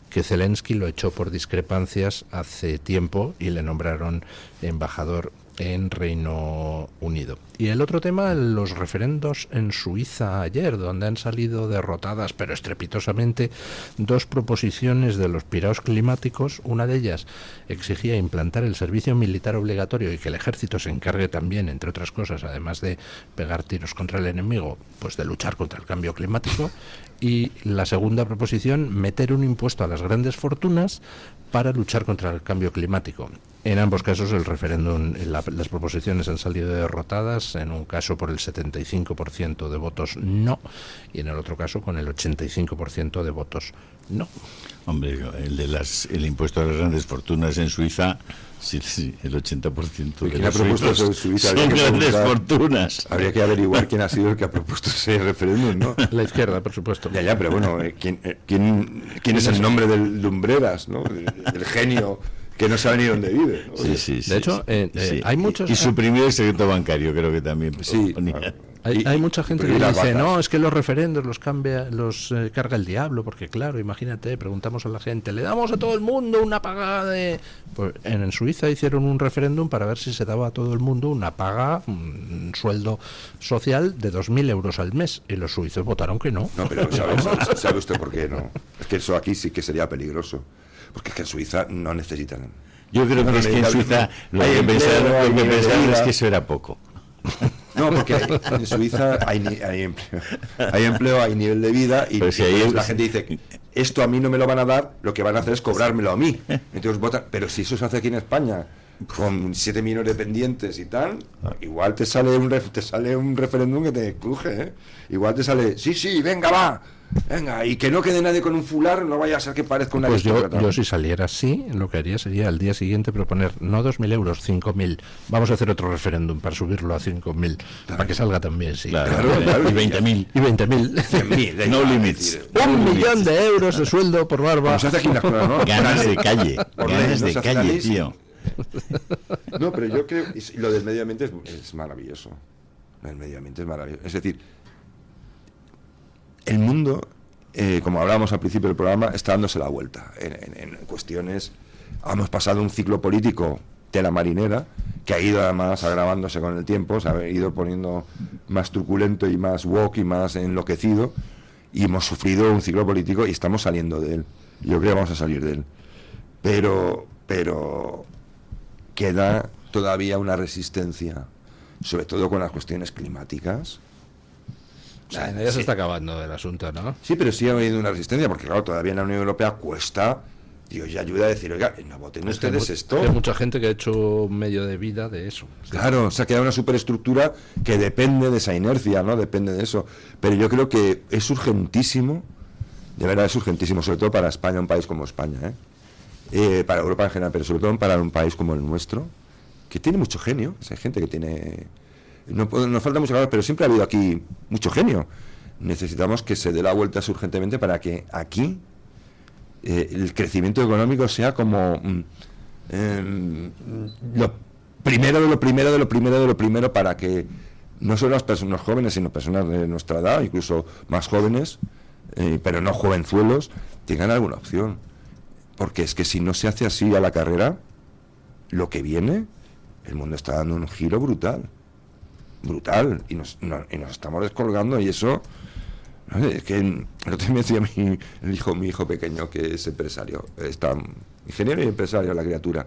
que Zelensky lo echó por discrepancias hace tiempo y le nombraron embajador en Reino Unido. Y el otro tema, los referendos en Suiza ayer, donde han salido derrotadas, pero estrepitosamente, dos proposiciones de los piraos climáticos. Una de ellas exigía implantar el servicio militar obligatorio y que el ejército se encargue también, entre otras cosas, además de pegar tiros contra el enemigo, pues de luchar contra el cambio climático. Y la segunda proposición, meter un impuesto a las grandes fortunas para luchar contra el cambio climático. En ambos casos el referéndum, las proposiciones han salido derrotadas, en un caso por el 75% de votos no, y en el otro caso con el 85% de votos no. Hombre, el impuesto a las grandes fortunas en Suiza, sí, el 80% de las suizos en Suiza son grandes fortunas. Habría que averiguar quién ha sido el que ha propuesto ese referéndum, ¿no? La izquierda, por supuesto. Ya, pero bueno, ¿quién es el nombre del Lumbreras, ¿no? El genio que no sabe ni dónde vive, ¿no? Sí. De hecho, hay muchos... Y suprimir el secreto bancario, creo que también. Sí, Hay mucha gente que dice, no, es que los referendos los carga el diablo, porque claro, imagínate, preguntamos a la gente, le damos a todo el mundo una paga de... Pues en Suiza hicieron un referéndum para ver si se daba a todo el mundo una paga, un sueldo social de 2.000 euros al mes, y los suizos votaron que no. No, pero ¿sabe usted por qué no? Es que eso aquí sí que sería peligroso, porque es que en Suiza no necesitan... Yo creo que es que en Suiza lo que pensaron es que eso era poco. No, porque en Suiza hay empleo, hay nivel de vida, y si la gente dice, esto a mí no me lo van a dar, lo que van a hacer es cobrármelo a mí. Entonces votan. Pero si eso se hace aquí en España, con 7 millones de pendientes y tal, igual te sale un referéndum que te cruje, ¿eh? Igual te sale, sí, venga, va. Venga, y que no quede nadie con un fular, no vaya a ser que parezca una... Pues yo si saliera así, lo que haría sería al día siguiente proponer no 2.000 euros, 5.000. Vamos a hacer otro referéndum para subirlo a 5.000, para que salga también, sí. Claro. Y 20.000. Y 20.000. 100.000. No limits. 1.000.000 de euros de sueldo por barba. Como se hace aquí en la escuela, ¿no? Ganas de calle. Ganas de calle, tío. No, pero yo creo... Y lo del medio ambiente es maravilloso. El medio ambiente es maravilloso. Es decir... El mundo, como hablábamos al principio del programa, está dándose la vuelta en cuestiones. Hemos pasado un ciclo político tela marinera, que ha ido además agravándose con el tiempo, se ha ido poniendo más truculento y más woke y más enloquecido, y hemos sufrido un ciclo político y estamos saliendo de él. Yo creo que vamos a salir de él. Pero queda todavía una resistencia, sobre todo con las cuestiones climáticas. Ya se está acabando el asunto, ¿no? Sí, pero sí ha habido una resistencia, porque claro, todavía en la Unión Europea cuesta, Dios, ya ayuda a decir, oiga, no voten ustedes esto. Hay mucha gente que ha hecho medio de vida de eso. Claro, se ha quedado una superestructura que depende de esa inercia, ¿no? Depende de eso. Pero yo creo que es urgentísimo, de verdad es urgentísimo, sobre todo para España, un país como España, para Europa en general, pero sobre todo para un país como el nuestro, que tiene mucho genio. Hay gente que tiene... nos falta mucho claro, pero siempre ha habido aquí mucho genio. Necesitamos que se dé la vuelta urgentemente para que aquí el crecimiento económico sea como lo primero de lo primero de lo primero de lo primero, para que no solo las personas jóvenes, sino personas de nuestra edad, incluso más jóvenes, pero no jovenzuelos, tengan alguna opción. Porque es que si no se hace así a la carrera, lo que viene, el mundo está dando un giro brutal, y nos estamos descolgando, y eso, ¿no? Es que el otro día me decía mi hijo pequeño, que es empresario, está ingeniero y empresario la criatura,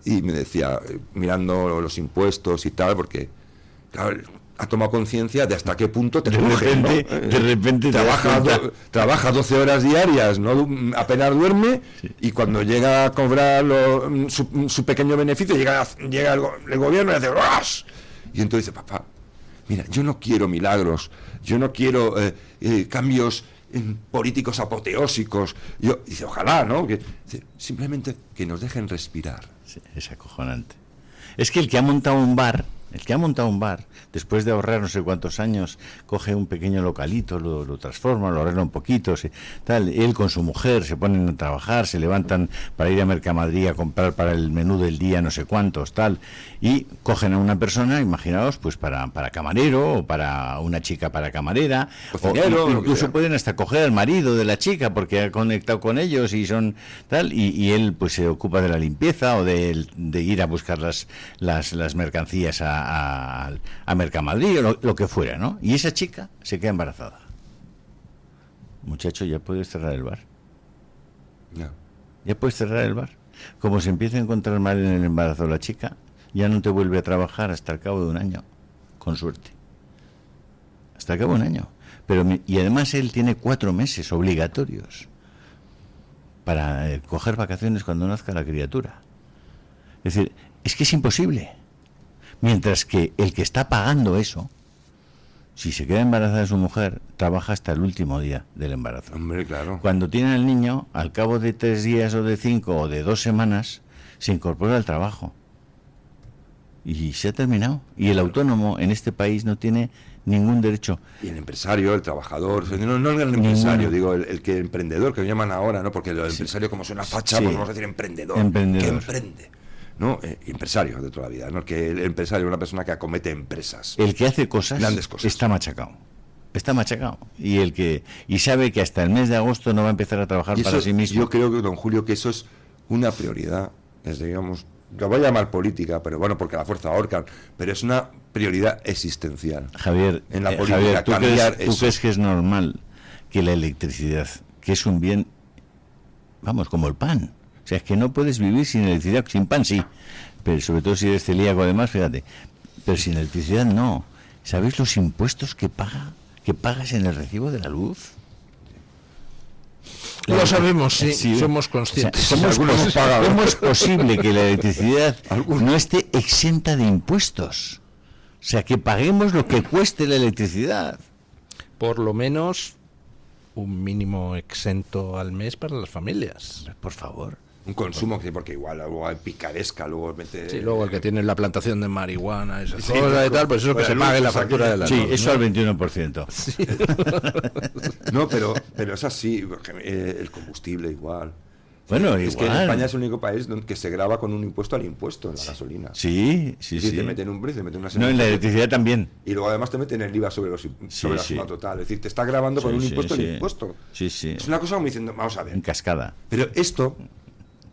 y me decía, mirando los impuestos y tal, porque claro, ha tomado conciencia de hasta qué punto te cruje, ¿no? De repente trabaja 12 horas diarias, no apenas duerme, sí. Y cuando llega a cobrar su pequeño beneficio, llega el gobierno y hace ¡ras! Y entonces dice, papá, mira, yo no quiero milagros, yo no quiero cambios políticos apoteósicos, dice, ojalá, ¿no? Simplemente que nos dejen respirar. Sí, es acojonante. Es que el que ha montado un bar, después de ahorrar no sé cuántos años, coge un pequeño localito, lo transforma, lo arregla un poquito, tal. Él con su mujer se ponen a trabajar, se levantan para ir a Mercamadrid a comprar para el menú del día no sé cuántos, tal, y cogen a una persona, imaginaos, pues para camarero, o para una chica para camarera, cocinero, o incluso pueden hasta coger al marido de la chica porque ha conectado con ellos y son tal, y él pues se ocupa de la limpieza o de ir a buscar las mercancías a Mercamadrid o lo que fuera, ¿no? Y esa chica se queda embarazada. Muchacho, ya puedes cerrar el bar. No. Ya puedes cerrar el bar. Como se empieza a encontrar mal en el embarazo la chica, ya no te vuelve a trabajar hasta el cabo de un año, con suerte. Hasta el cabo de un año. Y además él tiene 4 meses obligatorios para coger vacaciones cuando nazca la criatura. Es decir, es que es imposible. Mientras que el que está pagando eso, si se queda embarazada de su mujer, trabaja hasta el último día del embarazo. Hombre, claro. Cuando tiene al niño, al cabo de 3 días o de 5 o de 2 semanas, se incorpora al trabajo. Y se ha terminado. Y el autónomo en este país no tiene ningún derecho. Y el empresario, el trabajador, no el empresario, digo, el emprendedor, que lo llaman ahora, ¿no? Porque el empresario, como suena facha, sí. pues vamos a decir emprendedor. Emprendedor. Que emprende. ¿no? Empresario de toda la vida, ¿no? Que el empresario es una persona que acomete empresas. El que hace cosas, grandes cosas. está machacado. Y sabe que hasta el mes de agosto no va a empezar a trabajar Y para eso, sí mismo. yo creo que, don Julio, que eso es una prioridad, desde, digamos, lo voy a llamar política, pero bueno, porque la fuerza ahorcan, pero es una prioridad existencial. Javier, en la política, Javier, ¿tú eso. crees que es normal que la electricidad, que es un bien, vamos, como el pan? O sea, es que no puedes vivir sin electricidad, sin pan sí, pero sobre todo si eres celíaco además, fíjate, pero sin electricidad no. ¿Sabéis los impuestos que pagas en el recibo de la luz? Lo sabemos, sí, somos conscientes. O sea, ¿cómo es posible que la electricidad no esté exenta de impuestos? O sea, que paguemos lo que cueste la electricidad. Por lo menos un mínimo exento al mes para las familias. Por favor. Un consumo, porque igual luego hay picaresca, luego mete... Sí, luego el que tiene la plantación de marihuana, esas Sí, cosas y tal, pues eso que se pague la factura de la Sí, luz, eso ¿no? al 21%. Sí. No, pero es así, porque, el combustible igual. Bueno, es que igual. España es el único país que se grava con un impuesto al impuesto en la gasolina. Sí. Te meten un precio, te meten una No, en la electricidad también. Y luego además te meten el IVA sobre la suma total. Es decir, te está grabando con un impuesto el impuesto. Sí. Es una cosa como diciendo, vamos a ver. En cascada. Pero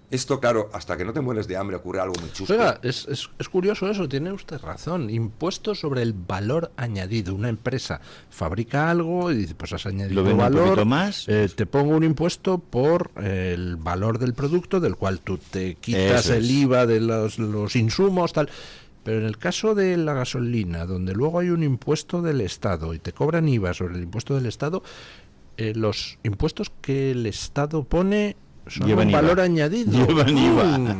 esto, claro, hasta que no te mueres de hambre ocurre algo muy chusco. Oiga, es curioso eso, tiene usted razón. Impuestos sobre el valor añadido. Una empresa fabrica algo y dice, pues has añadido Lo vende un valor, poquito más. te pongo un impuesto por el valor del producto, del cual tú te quitas Eso el es. IVA de los insumos, tal. Pero en el caso de la gasolina, donde luego hay un impuesto del Estado y te cobran IVA sobre el impuesto del Estado, los impuestos que el Estado pone son Llevan un IVA. valor añadido. Llevan IVA.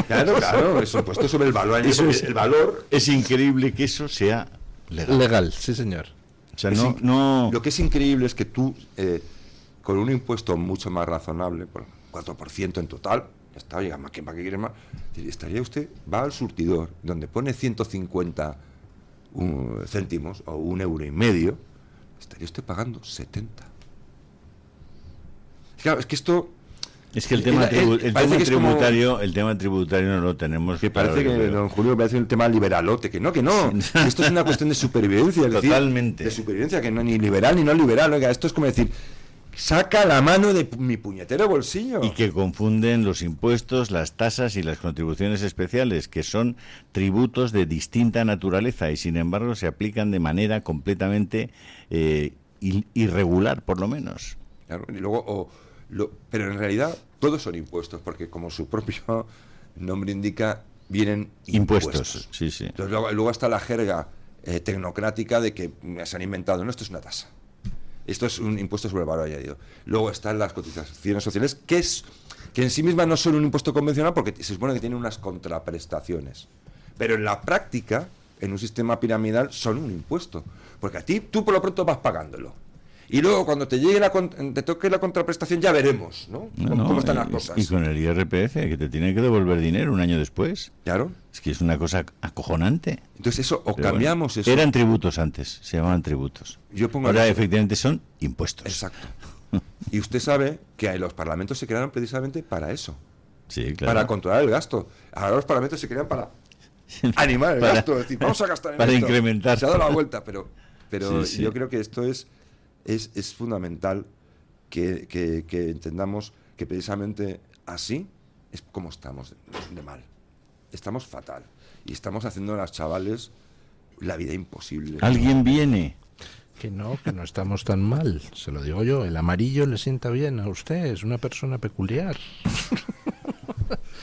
Claro, es impuesto sobre el valor añadido. Eso es, el valor es increíble que eso sea legal. Legal, sí señor. O sea, no... Lo que es increíble es que tú, con un impuesto mucho más razonable, por 4% en total, ya está, oiga, ¿para qué quiere más? Estaría usted, va al surtidor, donde pone 150 céntimos o €1,50, estaría usted pagando 70. Claro, es que esto... Es que el tema tributario no lo tenemos. Que parece claro, que don Julio parece un tema liberalote, que no. Esto es una cuestión de supervivencia. Totalmente. De supervivencia, que no ni liberal ni no liberal. Oiga, esto es como decir, saca la mano de mi puñetero bolsillo. Y que confunden los impuestos, las tasas y las contribuciones especiales, que son tributos de distinta naturaleza y sin embargo se aplican de manera completamente irregular, por lo menos. Claro, y luego, pero en realidad todos son impuestos, porque como su propio nombre indica, vienen impuestos. Sí. Entonces luego está la jerga tecnocrática de que se han inventado, no, esto es una tasa. Esto es un impuesto sobre el valor añadido. Luego están las cotizaciones sociales, que en sí mismas no son un impuesto convencional porque se supone que tienen unas contraprestaciones. Pero en la práctica, en un sistema piramidal, son un impuesto. Porque tú por lo pronto vas pagándolo. Y luego cuando te llegue te toque la contraprestación ya veremos, ¿no? ¿Cómo están las cosas? Y con el IRPF, que te tiene que devolver dinero un año después. Claro. Es que es una cosa acojonante. Entonces eso, Pero cambiamos bueno, eso. Eran tributos antes, se llamaban tributos. Ahora efectivamente son impuestos. Exacto. Y usted sabe que los parlamentos se crearon precisamente para eso. Sí, claro. Para controlar el gasto. Ahora los parlamentos se crean para animar el gasto. Es decir, vamos a gastar en para esto. incrementar. Se ha dado la vuelta, pero Sí. yo creo que esto es fundamental que entendamos que precisamente así es como estamos de mal. Estamos fatal. Y estamos haciendo a los chavales la vida imposible. ¿Alguien viene? Que no estamos tan mal, se lo digo yo. El amarillo le sienta bien a usted, es una persona peculiar.